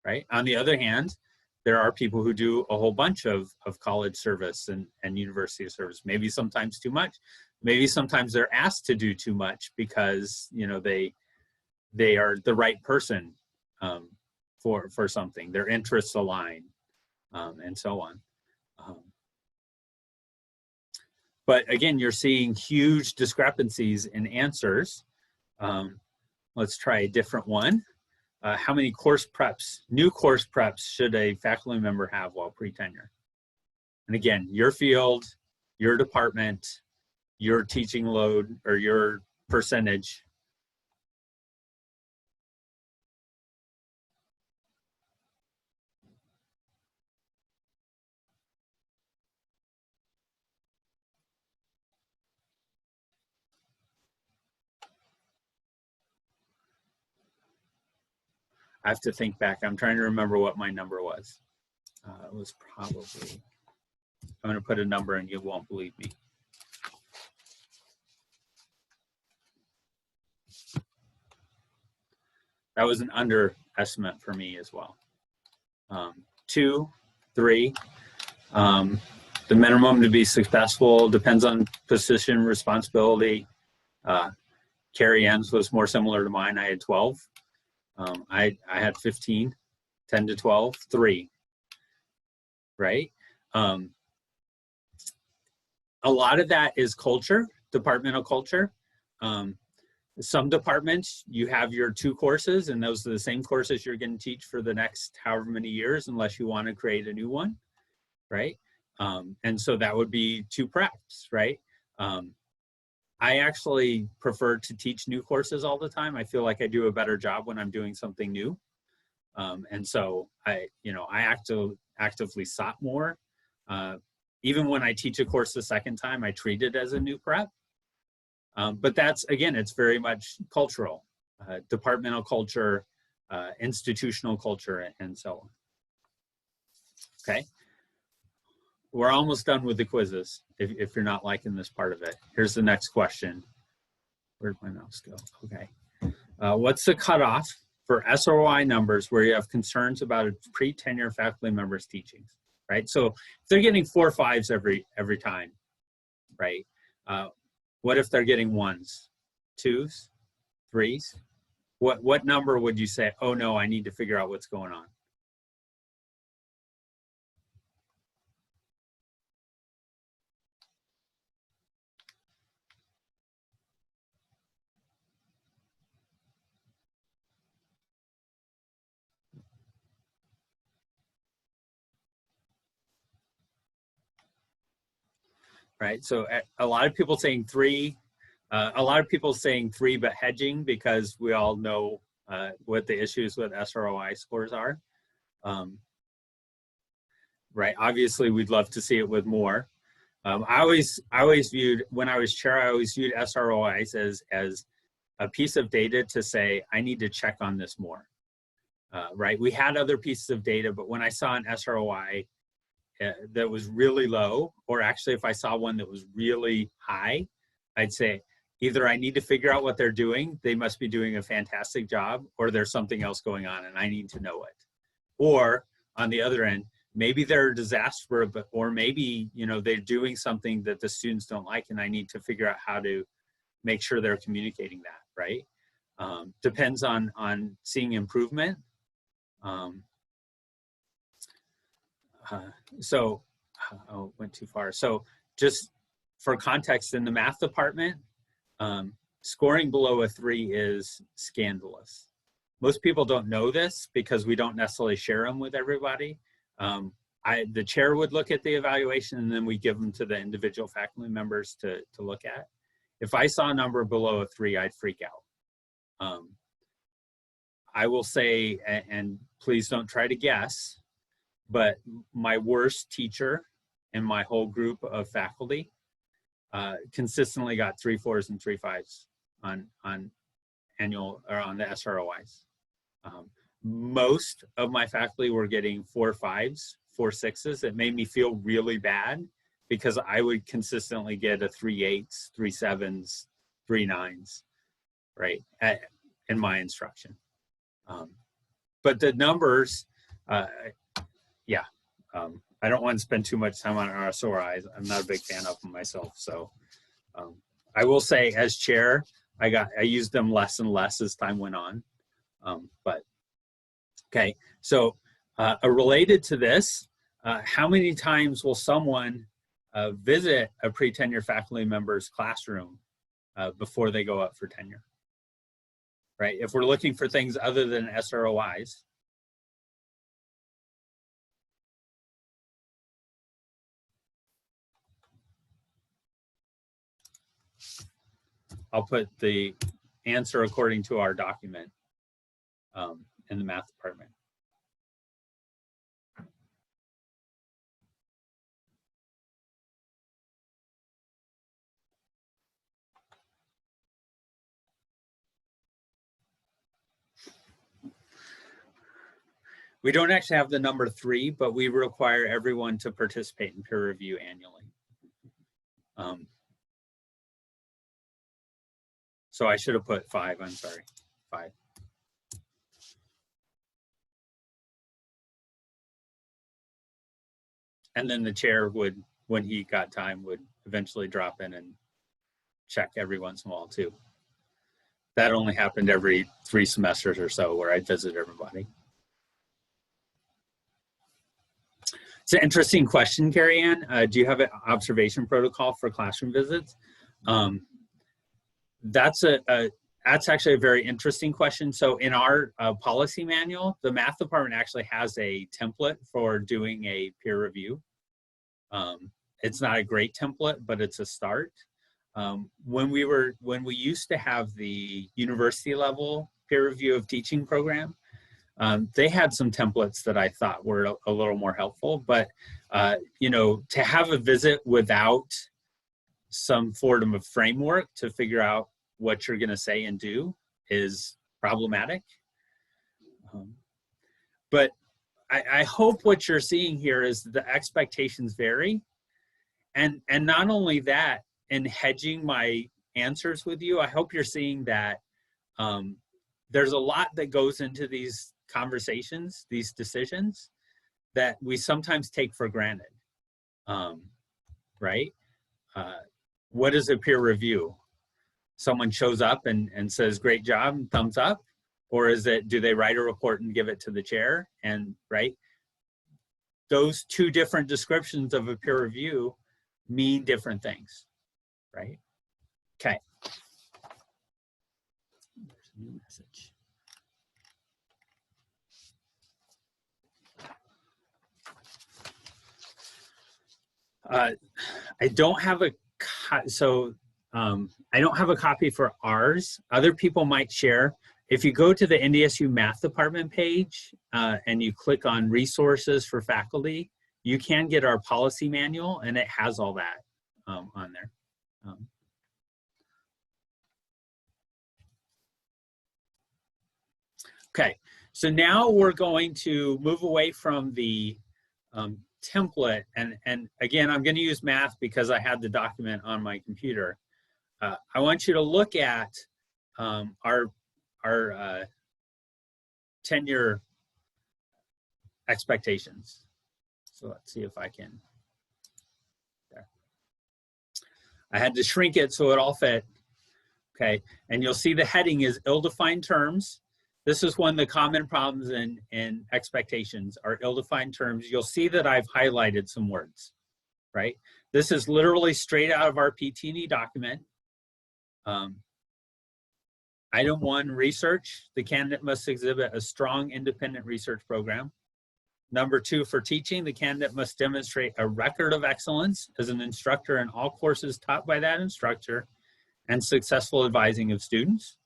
right? On the other hand, there are people who do a whole bunch of college service and university service, maybe sometimes too much. Maybe sometimes they're asked to do too much because, you know, they are the right person for something, their interests align, and so on. But again, you're seeing huge discrepancies in answers. Let's try a different one. How many new course preps should a faculty member have while pre-tenure? And again, your field, your department, your teaching load, or your percentage. I have to think back. I'm trying to remember what my number was. It was probably, I'm going to put a number and you won't believe me. That was an underestimate for me as well. 2, 3. The minimum to be successful depends on position, responsibility. Carrie Ann's was more similar to mine. I had 12. I had 15, 10 to 12, 3, right? A lot of that is culture, departmental culture. Some departments, you have your 2 courses, and those are the same courses you're going to teach for the next however many years, unless you want to create a new one, right? And so that would be 2 preps, right? I actually prefer to teach new courses all the time. I feel like I do a better job when I'm doing something new. And so I actively sought more. Even when I teach a course the second time, I treat it as a new prep. But that's, again, it's very much cultural, departmental culture, institutional culture, and so on. Okay. We're almost done with the quizzes, if you're not liking this part of it. Here's the next question. Where'd my mouse go? Okay. What's the cutoff for SROI numbers where you have concerns about a pre-tenure faculty member's teachings, right? So if they're getting 4 or 5s every time, right? What if they're getting 1s, 2s, 3s? What number would you say, oh no, I need to figure out what's going on? Right, so a lot of people saying 3, a lot of people saying 3 but hedging, because we all know what the issues with SROI scores are. Right, obviously we'd love to see it with more. I always viewed, when I was chair, I always viewed SROIs as a piece of data to say, I need to check on this more. Right, we had other pieces of data, but when I saw an SROI that was really low, or actually if I saw one that was really high, I'd say either I need to figure out what they're doing, they must be doing a fantastic job, or there's something else going on and I need to know it. Or on the other end, maybe they're a disaster, or maybe, you know, they're doing something that the students don't like and I need to figure out how to make sure they're communicating that, right? Depends on seeing improvement. So, oh, went too far. So just for context, in the math department, scoring below a 3 is scandalous. Most people don't know this because we don't necessarily share them with everybody. The chair would look at the evaluation and then we give them to the individual faculty members to look at. If I saw a number below a 3, I'd freak out. I will say, and please don't try to guess, but my worst teacher in my whole group of faculty consistently got 3 4s and 3 5s on annual, or on the SROIs. Most of my faculty were getting 4 5s, 4 6s. It made me feel really bad because I would consistently get a 3 8s, 3 7s, 3 9s, right, in my instruction. But the numbers, yeah, I don't want to spend too much time on SROIs. I'm not a big fan of them myself. So I will say, as chair, I used them less and less as time went on. But okay, so related to this, how many times will someone visit a pre-tenure faculty member's classroom before they go up for tenure? Right, if we're looking for things other than SROIs. I'll put the answer according to our document in the math department. We don't actually have the number 3, but we require everyone to participate in peer review annually. So I should have put 5, I'm sorry, 5. And then the chair would, when he got time, would eventually drop in and check every once in a while too. That only happened every 3 semesters or so where I'd visit everybody. It's an interesting question, Carrie Ann. Do you have an observation protocol for classroom visits? That's actually a very interesting question. So in our policy manual, the math department actually has a template for doing a peer review. It's not a great template, but it's a start. When we used to have the university level peer review of teaching program, they had some templates that I thought were a little more helpful, but you know, to have a visit without some form of framework to figure out what you're going to say and do is problematic. But I hope what you're seeing here is the expectations vary, and not only that, in hedging my answers with you. I hope you're seeing that there's a lot that goes into these conversations, these decisions, that we sometimes take for granted, right? What is a peer review? Someone shows up and says, great job, thumbs up? Or is it, do they write a report and give it to the chair? And right, those two different descriptions of a peer review mean different things, right? Okay. There's a new message. I don't have a, I don't have a copy for ours. Other people might share. If you go to the NDSU Math Department page and you click on resources for faculty, you can get our policy manual, and it has all that on there. Okay, so now we're going to move away from the template, and again, I'm going to use math because I had the document on my computer. I want you to look at our tenure expectations. So let's see if I can. There. I had to shrink it so it all fit. Okay, and you'll see the heading is ill-defined terms. This is one of the common problems in expectations are ill-defined terms. You'll see that I've highlighted some words, right? This is literally straight out of our PT&E document. Item 1, research. The candidate must exhibit a strong independent research program. Number 2, for teaching, the candidate must demonstrate a record of excellence as an instructor in all courses taught by that instructor and successful advising of students.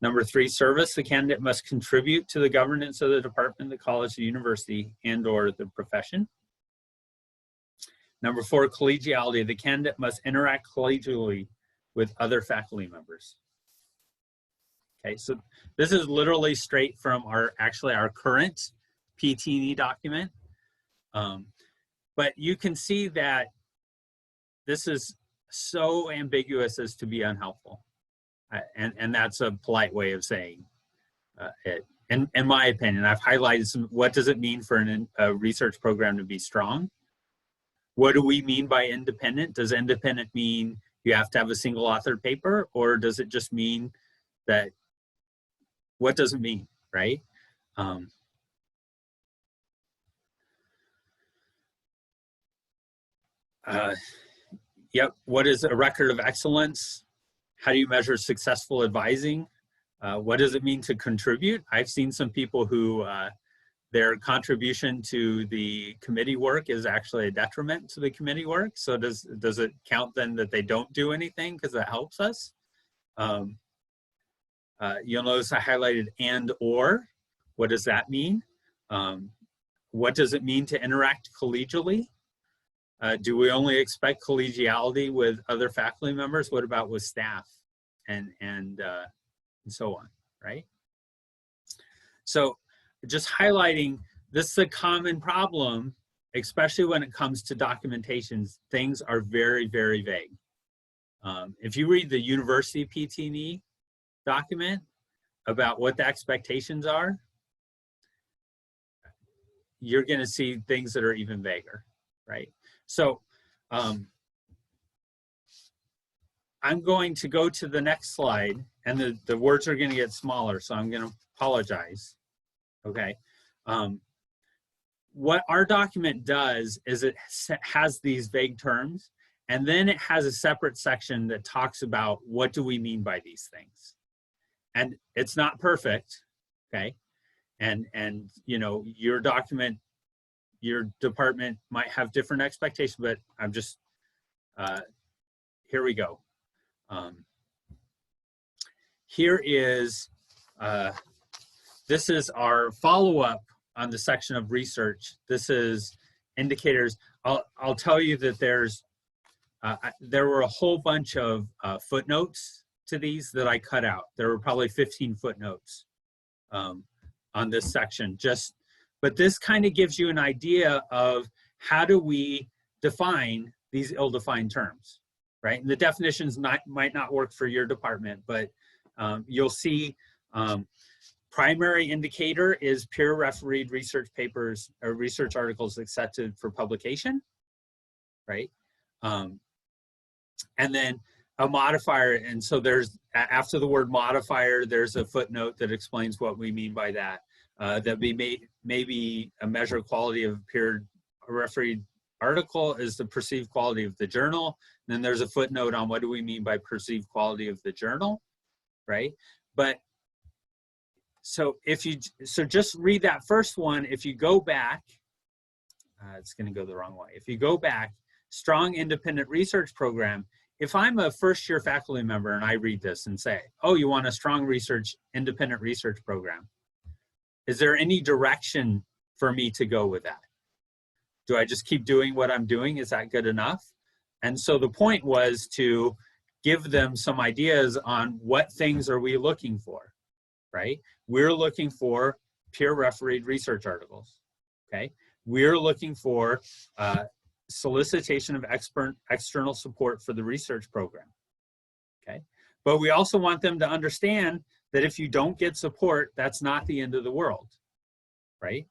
Number 3, service. The candidate must contribute to the governance of the department, the college, the university, and/or the profession. Number 4, collegiality. The candidate must interact collegially with other faculty members. Okay, so this is literally straight from our current PT&E document. But you can see that this is so ambiguous as to be unhelpful. And that's a polite way of saying it. In my opinion, I've highlighted some, what does it mean for a research program to be strong? What do we mean by independent? Does independent mean you have to have a single authored paper, or does it just mean that, what does it mean, right? Yep, what is a record of excellence? How do you measure successful advising? What does it mean to contribute? I've seen some people who their contribution to the committee work is actually a detriment to the committee work. So does it count then that they don't do anything because that helps us? You'll notice I highlighted and or. What does that mean? What does it mean to interact collegially? Do we only expect collegiality with other faculty members? What about with staff and so on, right? So just highlighting, this is a common problem, especially when it comes to documentations. Things are very, very vague. If you read the university PT&E document about what the expectations are, you're going to see things that are even vaguer, right? So I'm going to go to the next slide, and the words are going to get smaller, so I'm going to apologize. Okay. What our document does is it has these vague terms, and then it has a separate section that talks about what do we mean by these things. And it's not perfect, okay? And you know, your document, your department might have different expectations, but I'm just, here we go. Here is, this is our follow-up on the section of research. This is indicators. I'll tell you that there were a whole bunch of footnotes to these that I cut out. There were probably 15 footnotes on this section. But this kind of gives you an idea of how do we define these ill-defined terms, right? And the definitions might not work for your department, but you'll see primary indicator is peer refereed research papers or research articles accepted for publication, right? And then a modifier, and so there's, after the word modifier, there's a footnote that explains what we mean by that. That maybe a measure of quality of peer refereed article is the perceived quality of the journal. And then there's a footnote on what do we mean by perceived quality of the journal, right? But so just read that first one. If you go back, it's going to go the wrong way. If you go back, strong independent research program. If I'm a first-year faculty member and I read this and say, oh, you want a strong independent research program, is there any direction for me to go with that? Do I just keep doing what I'm doing? Is that good enough? And so the point was to give them some ideas on what things are we looking for, right? We're looking for peer refereed research articles, okay? We're looking for solicitation of external support for the research program, okay? But we also want them to understand that if you don't get support, that's not the end of the world, right?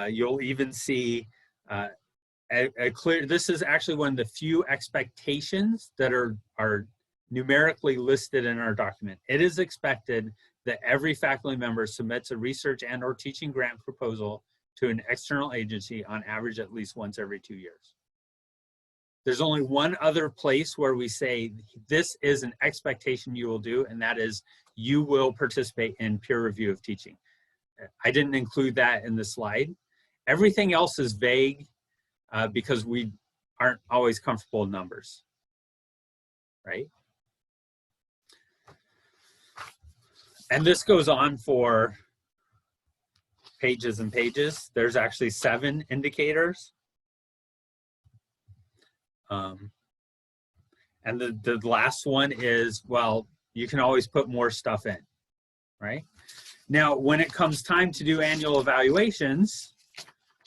You'll even see a clear, this is actually one of the few expectations that are numerically listed in our document. It is expected that every faculty member submits a research and or teaching grant proposal to an external agency on average at least once every 2 years. There's only one other place where we say this is an expectation you will do, and that is you will participate in peer review of teaching. I didn't include that in the slide. Everything else is vague because we aren't always comfortable with numbers, right? And this goes on for pages and pages. There's actually 7 indicators. And the last one is, well, you can always put more stuff in, right? Now, when it comes time to do annual evaluations,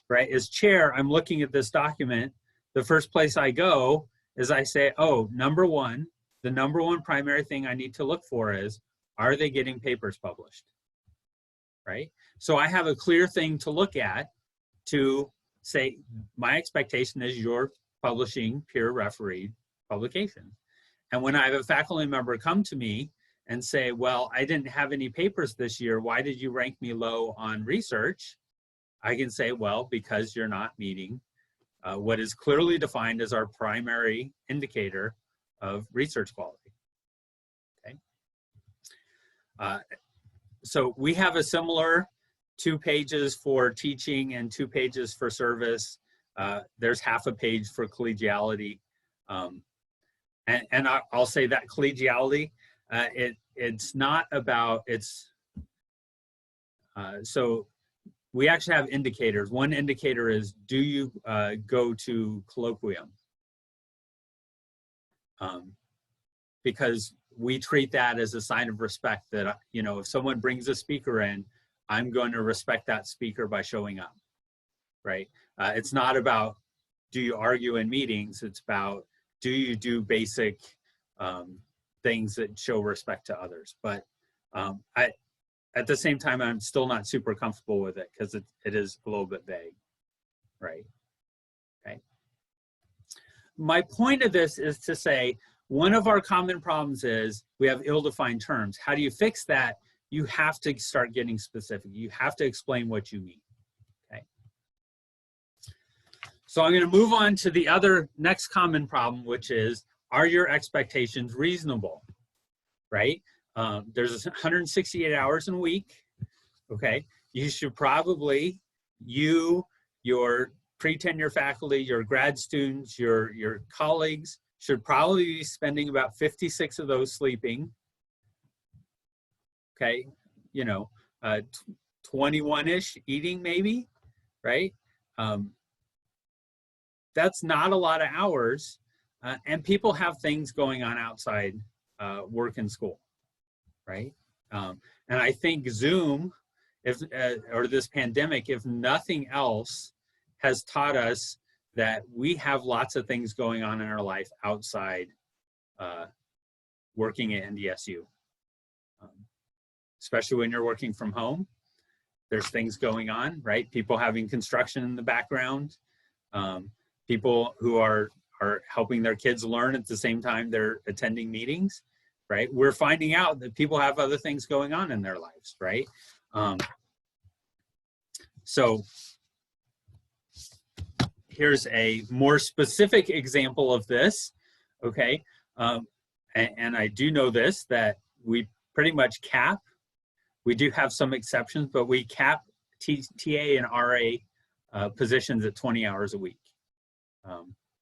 right, as chair, I'm looking at this document. The first place I go is I say, oh, the number one primary thing I need to look for is, are they getting papers published, right? So I have a clear thing to look at to say, my expectation is you're publishing peer refereed publications. And when I have a faculty member come to me and say, well, I didn't have any papers this year, why did you rank me low on research? I can say, well, because you're not meeting what is clearly defined as our primary indicator of research quality, okay? So we have a similar 2 pages for teaching and 2 pages for service. There's half a page for collegiality. And I'll say that collegiality, it's not about, so we actually have indicators. One indicator is, do you go to colloquium? Because we treat that as a sign of respect that, you know, if someone brings a speaker in, I'm going to respect that speaker by showing up, right? It's not about, do you argue in meetings? It's about, do you do basic things that show respect to others? But at the same time, I'm still not super comfortable with it because it is a little bit vague, right? Okay. My point of this is to say, one of our common problems is we have ill-defined terms. How do you fix that? You have to start getting specific. You have to explain what you mean, okay? So I'm going to move on to the other next common problem, which is, are your expectations reasonable, right? There's 168 hours in a week, okay? You should probably, your pre-tenure faculty, your grad students, your colleagues should probably be spending about 56 of those sleeping, okay? You know, 21-ish eating maybe, right? That's not a lot of hours, and people have things going on outside work and school, right? And I think Zoom, or this pandemic, if nothing else, has taught us that we have lots of things going on in our life outside working at NDSU. Especially when you're working from home, there's things going on, right? People having construction in the background, people who are helping their kids learn at the same time they're attending meetings, right? We're finding out that people have other things going on in their lives, right? So here's a more specific example of this, okay? And I do know this, that we pretty much cap, we do have some exceptions, but we cap TA and RA positions at 20 hours a week.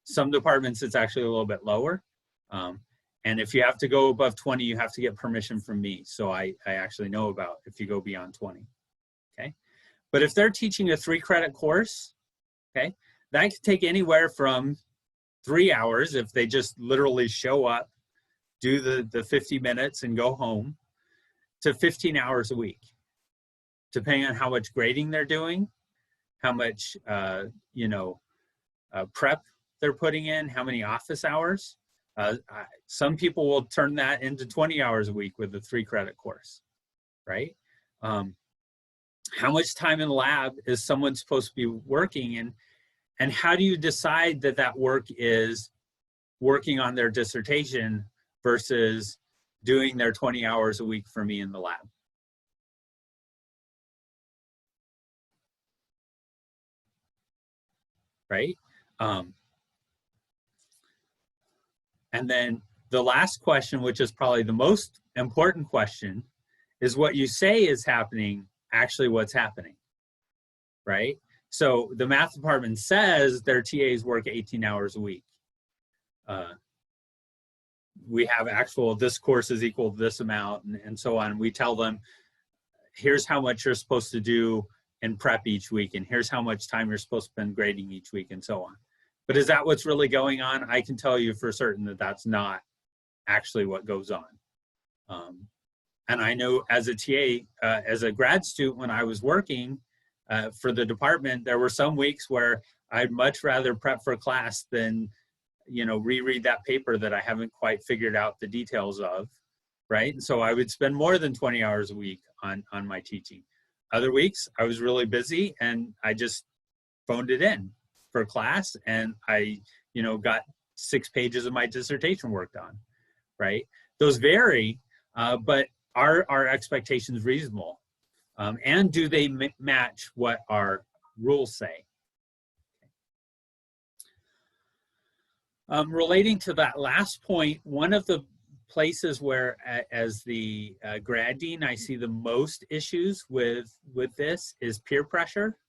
Some departments, it's actually a little bit lower. And if you have to go above 20, you have to get permission from me. So I actually know about if you go beyond 20, okay? But if they're teaching a 3-credit course, okay, that could take anywhere from 3 hours if they just literally show up, do the 50 minutes and go home, to 15 hours a week, depending on how much grading they're doing, how much, prep they're putting in, how many office hours. Some people will turn that into 20 hours a week with a 3-credit course, right? How much time in the lab is someone supposed to be working, and how do you decide that that work is working on their dissertation versus doing their 20 hours a week for me in the lab? Right? And then the last question, which is probably the most important question, is what you say is happening actually what's happening, right? So the math department says their TAs work 18 hours a week. We have actual, this course is equal to this amount, and so on. We tell them, here's how much you're supposed to do in prep each week, and here's how much time you're supposed to spend grading each week, and so on. But is that what's really going on? I can tell you for certain that that's not actually what goes on. And I know as a TA, as a grad student, when I was working for the department, there were some weeks where I'd much rather prep for class than, reread that paper that I haven't quite figured out the details of, right? And so I would spend more than 20 hours a week on my teaching. Other weeks, I was really busy and I just phoned it in for class, and I, got 6 pages of my dissertation worked on, right? Those vary, but are our expectations reasonable? And do they match what our rules say? Relating to that last point, one of the places where, as the grad dean, I see the most issues with this is peer pressure.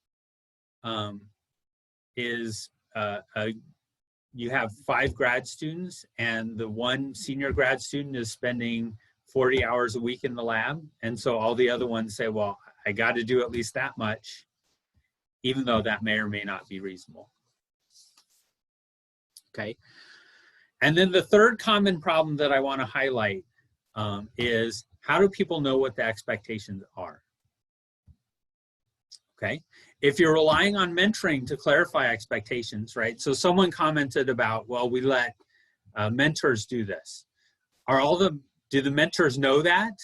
You have 5 grad students, and the one senior grad student is spending 40 hours a week in the lab, and so all the other ones say, well, I got to do at least that much, even though that may or may not be reasonable. Okay. And then the third common problem that I want to highlight is, how do people know what the expectations are? Okay. If you're relying on mentoring to clarify expectations, right? So someone commented about, well, we let mentors do this. Do the mentors know that?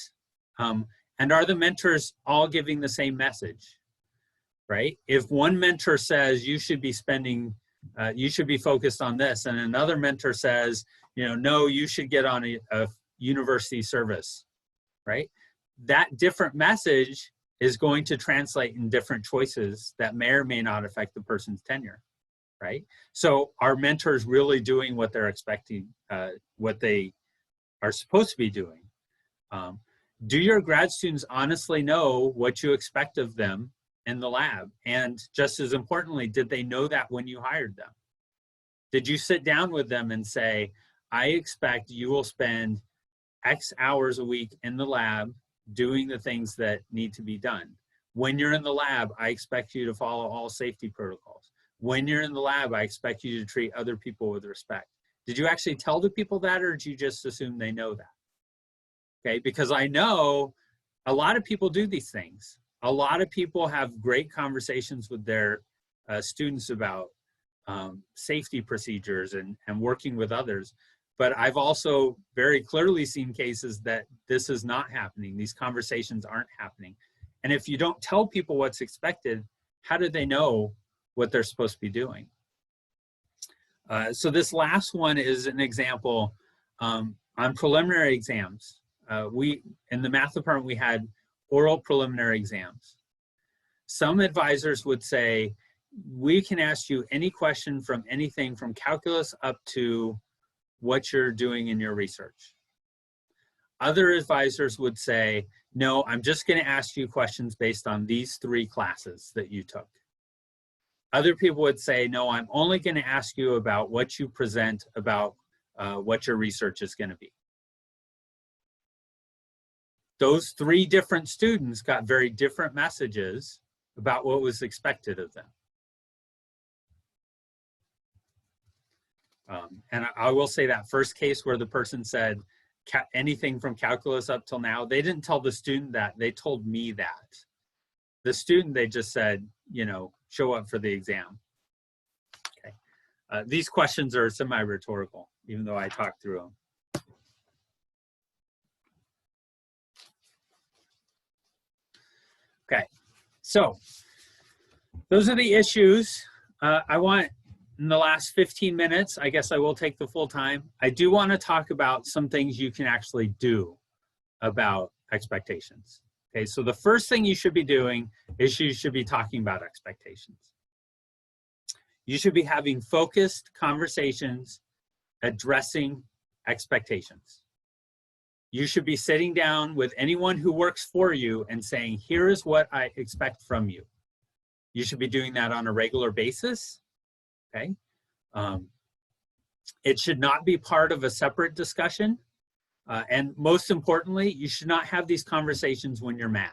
And are the mentors all giving the same message, right? If one mentor says you should be spending, you should be focused on this, and another mentor says, no, you should get on a university service, right? That different message is going to translate in different choices that may or may not affect the person's tenure, right? So are mentors really doing what they're expecting, what they are supposed to be doing? Do your grad students honestly know what you expect of them in the lab? And just as importantly, did they know that when you hired them? Did you sit down with them and say, I expect you will spend X hours a week in the lab doing the things that need to be done. When you're in the lab, I expect you to follow all safety protocols. When you're in the lab, I expect you to treat other people with respect. Did you actually tell the people that, or did you just assume they know that? Okay, because I know a lot of people do these things. A lot of people have great conversations with their students about safety procedures and working with others. But I've also very clearly seen cases that this is not happening. These conversations aren't happening. And if you don't tell people what's expected, how do they know what they're supposed to be doing? So this last one is an example on preliminary exams. In the math department, we had oral preliminary exams. Some advisors would say, we can ask you any question from anything from calculus up to what you're doing in your research. Other advisors would say, no, I'm just going to ask you questions based on these 3 classes that you took. Other people would say, no, I'm only going to ask you about what you present about what your research is going to be. Those 3 different students got very different messages about what was expected of them. And I will say that first case where the person said anything from calculus up till now, they didn't tell the student that, they told me that. The student, they just said, you know, show up for the exam. Okay. These questions are semi-rhetorical, even though I talked through them. Okay, so those are the issues. I want, in the last 15 minutes, I guess I will take the full time. I do want to talk about some things you can actually do about expectations. Okay, so the first thing you should be doing is you should be talking about expectations. You should be having focused conversations addressing expectations. You should be sitting down with anyone who works for you and saying, here is what I expect from you. You should be doing that on a regular basis. Okay. It should not be part of a separate discussion. And most importantly, you should not have these conversations when you're mad.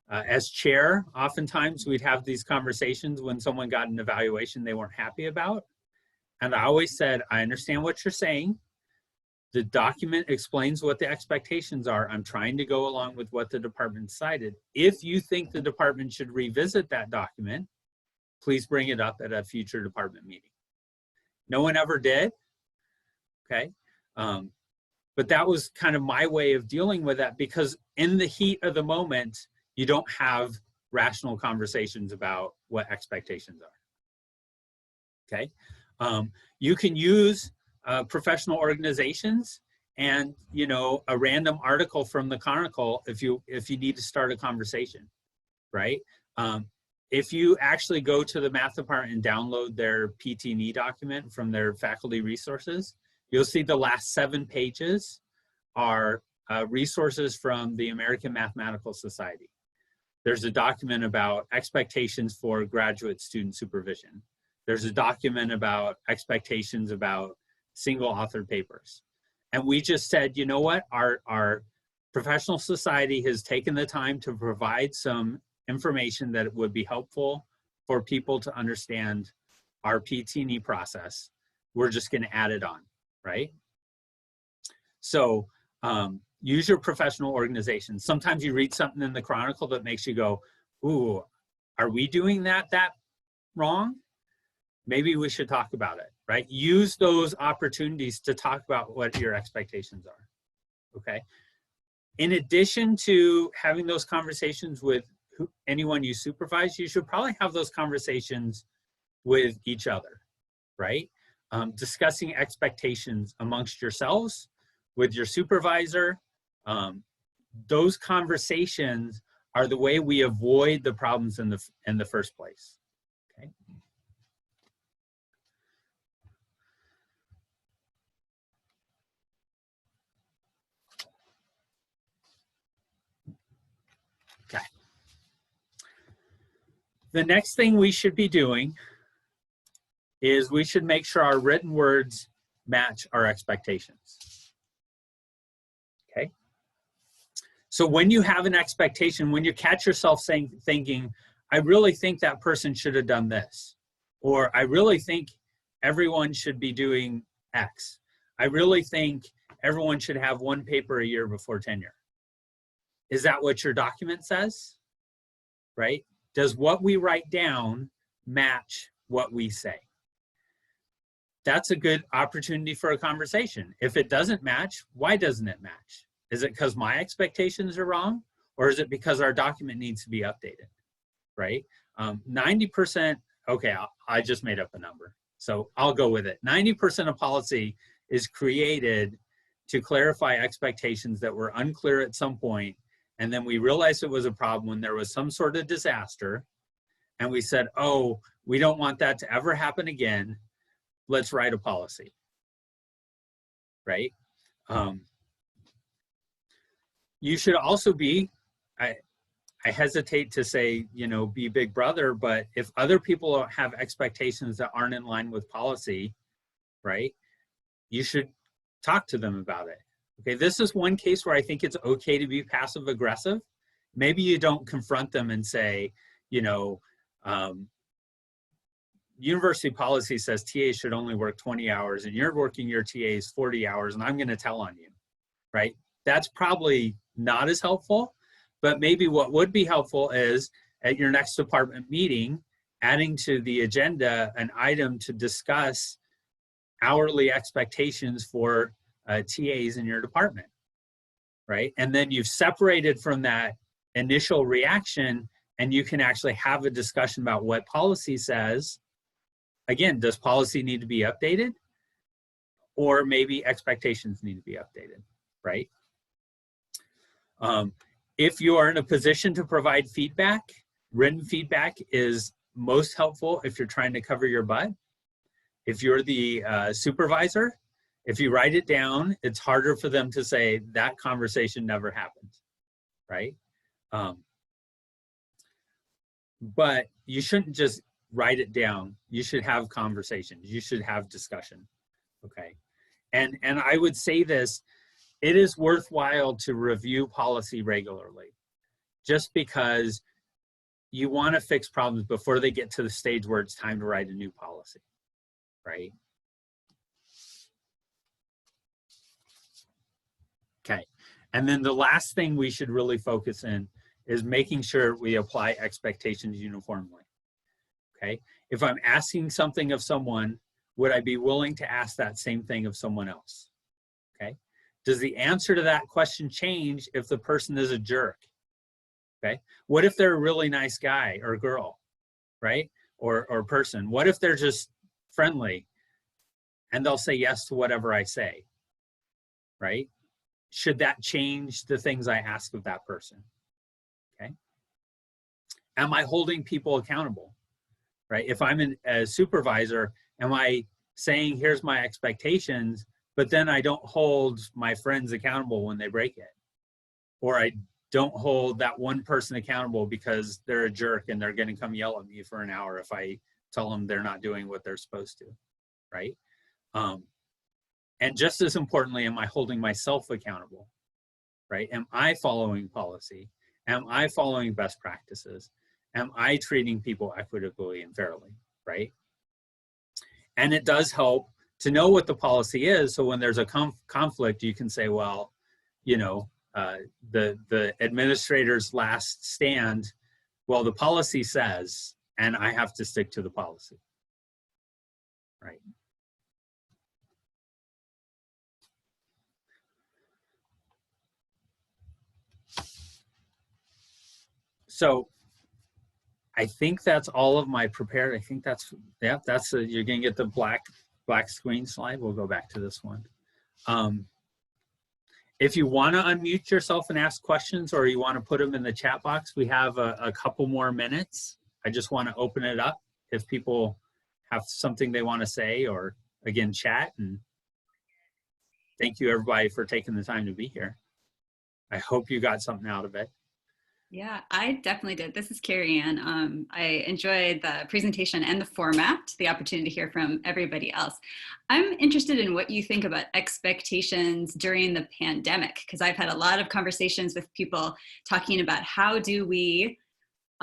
As chair, oftentimes we'd have these conversations when someone got an evaluation they weren't happy about. And I always said, I understand what you're saying. The document explains what the expectations are. I'm trying to go along with what the department decided. If you think the department should revisit that document, please bring it up at a future department meeting. No one ever did, okay? But that was kind of my way of dealing with that, because in the heat of the moment, you don't have rational conversations about what expectations are, okay? You can use professional organizations and, you know, a random article from the Chronicle if you need to start a conversation, right? If you actually go to the math department and download their PT&E document from their faculty resources, you'll see the last 7 pages are resources from the American Mathematical Society. There's a document about expectations for graduate student supervision. There's a document about expectations about single authored papers. And we just said, you know what, our professional society has taken the time to provide some information that would be helpful for people to understand our PT&E process. We're just going to add it on, right? So use your professional organization. Sometimes you read something in the Chronicle that makes you go, ooh, are we doing that wrong? Maybe we should talk about it, right? Use those opportunities to talk about what your expectations are, okay? In addition to having those conversations with anyone you supervise, you should probably have those conversations with each other, right? Discussing expectations amongst yourselves, with your supervisor. Those conversations are the way we avoid the problems in the first place, okay? Okay. The next thing we should be doing is we should make sure our written words match our expectations. Okay? So when you have an expectation, when you catch yourself thinking, I really think that person should have done this, or I really think everyone should be doing X. I really think everyone should have 1 paper a year before tenure. Is that what your document says? Right? Does what we write down match what we say? That's a good opportunity for a conversation. If it doesn't match, why doesn't it match? Is it because my expectations are wrong? Or is it because our document needs to be updated, right? 90%, okay, I just made up a number, so I'll go with it. 90% of policy is created to clarify expectations that were unclear at some point, and then we realized it was a problem when there was some sort of disaster, and we said, oh, we don't want that to ever happen again. Let's write a policy, right? You should also be, I hesitate to say, you know, be big brother, but if other people have expectations that aren't in line with policy, right, you should talk to them about it. Okay, this is one case where I think it's okay to be passive aggressive. Maybe you don't confront them and say, you know, university policy says TAs should only work 20 hours and you're working your TAs 40 hours and I'm going to tell on you, right? That's probably not as helpful, but maybe what would be helpful is at your next department meeting, adding to the agenda an item to discuss hourly expectations for TAs in your department, right? And then you've separated from that initial reaction and you can actually have a discussion about what policy says. Again, does policy need to be updated? Or maybe expectations need to be updated, right? If you are in a position to provide feedback, written feedback is most helpful if you're trying to cover your butt. If you're the supervisor, if you write it down, it's harder for them to say that conversation never happened, right? But you shouldn't just write it down. You should have conversations. You should have discussion, okay? And I would say this, it is worthwhile to review policy regularly, just because you want to fix problems before they get to the stage where it's time to write a new policy, right? Okay, and then the last thing we should really focus in is making sure we apply expectations uniformly, okay? If I'm asking something of someone, would I be willing to ask that same thing of someone else, okay? Does the answer to that question change if the person is a jerk, okay? What if they're a really nice guy or girl, right? Or person? What if they're just friendly and they'll say yes to whatever I say, right? Should that change the things I ask of that person, okay? Am I holding people accountable, right? If I'm a supervisor, am I saying, here's my expectations, but then I don't hold my friends accountable when they break it? Or I don't hold that one person accountable because they're a jerk and they're gonna come yell at me for an hour if I tell them they're not doing what they're supposed to, right? And just as importantly, am I holding myself accountable, right? Am I following policy? Am I following best practices? Am I treating people equitably and fairly, right? And it does help to know what the policy is, so when there's a conflict, you can say, well, you know, the administrator's last stand, well, the policy says, and I have to stick to the policy, right? So I think that's all of my prepared. I think that's, yeah, that's you're gonna get the black screen slide. We'll go back to this one. If you want to unmute yourself and ask questions, or you want to put them in the chat box, we have a couple more minutes. I just want to open it up if people have something they want to say, or again, chat. And thank you everybody for taking the time to be here. I hope you got something out of it. Yeah, I definitely did. This is Carrie Ann. I enjoyed the presentation and the format, the opportunity to hear from everybody else. I'm interested in what you think about expectations during the pandemic, because I've had a lot of conversations with people talking about how do we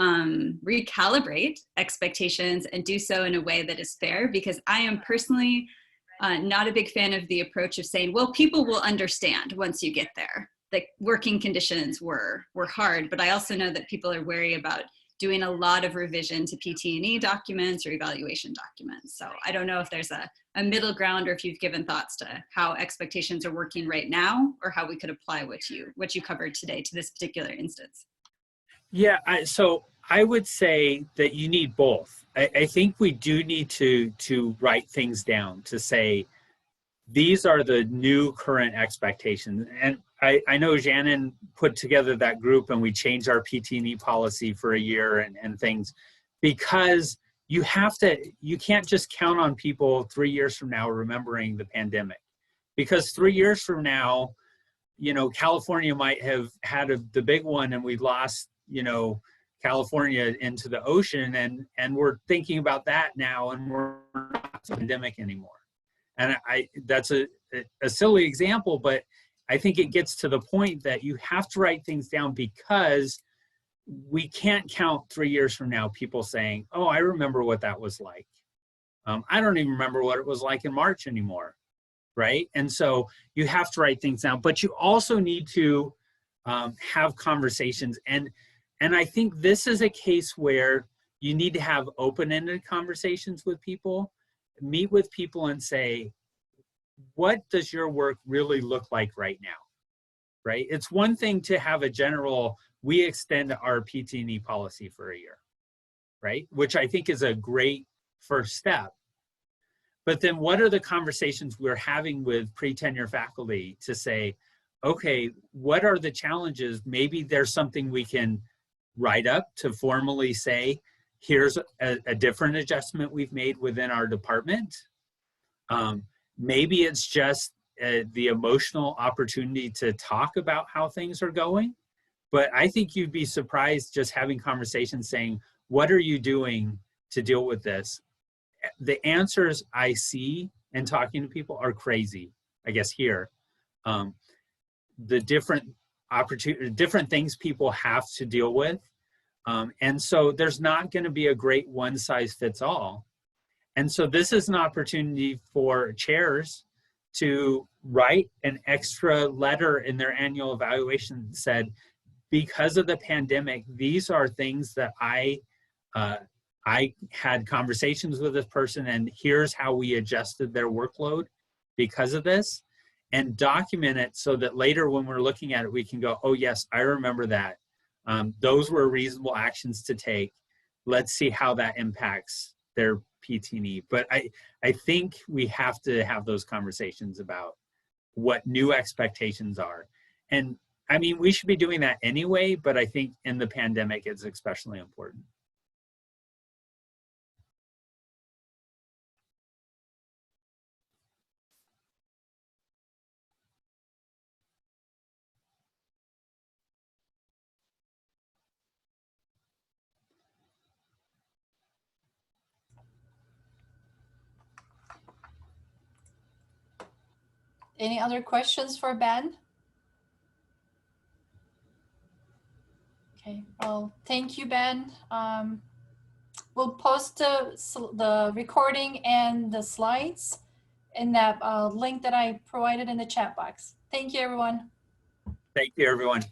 recalibrate expectations and do so in a way that is fair, because I am personally not a big fan of the approach of saying, well, people will understand once you get there. The working conditions were hard, but I also know that people are wary about doing a lot of revision to PT&E documents or evaluation documents. So I don't know if there's a middle ground, or if you've given thoughts to how expectations are working right now, or how we could apply what you covered today to this particular instance. Yeah, so I would say that you need both. I think we do need to write things down to say, these are the new current expectations. And I know Shannon put together that group and we changed our PT&E policy for a year and things, because you can't just count on people 3 years from now remembering the pandemic. Because 3 years from now, California might have had the big one and we lost, California into the ocean, and we're thinking about that now, and we're not a pandemic anymore. And that's a silly example, but I think it gets to the point that you have to write things down, because we can't count 3 years from now people saying, oh, I remember what that was like. I don't even remember what it was like in March anymore, right? And so you have to write things down, but you also need to have conversations. And I think this is a case where you need to have open-ended conversations with people, meet with people and say, what does your work really look like right now, right? It's one thing to have a general, we extend our PT&E policy for a year, right? Which I think is a great first step. But then what are the conversations we're having with pre-tenure faculty to say, okay, what are the challenges? Maybe there's something we can write up to formally say, here's a different adjustment we've made within our department. Maybe it's just the emotional opportunity to talk about how things are going. But I think you'd be surprised just having conversations saying, what are you doing to deal with this? The answers I see in talking to people are crazy, I guess, here. The different things people have to deal with. And so there's not going to be a great one size fits all. And so this is an opportunity for chairs to write an extra letter in their annual evaluation that said, because of the pandemic, these are things that I had conversations with this person, and here's how we adjusted their workload because of this, and document it so that later when we're looking at it, we can go, oh yes, I remember that. Those were reasonable actions to take. Let's see how that impacts their PT&E. But I think we have to have those conversations about what new expectations are. And I mean, we should be doing that anyway, but I think in the pandemic, it's especially important. Any other questions for Ben? Okay, well, thank you, Ben. We'll post the recording and the slides in that link that I provided in the chat box. Thank you, everyone. Thank you, everyone.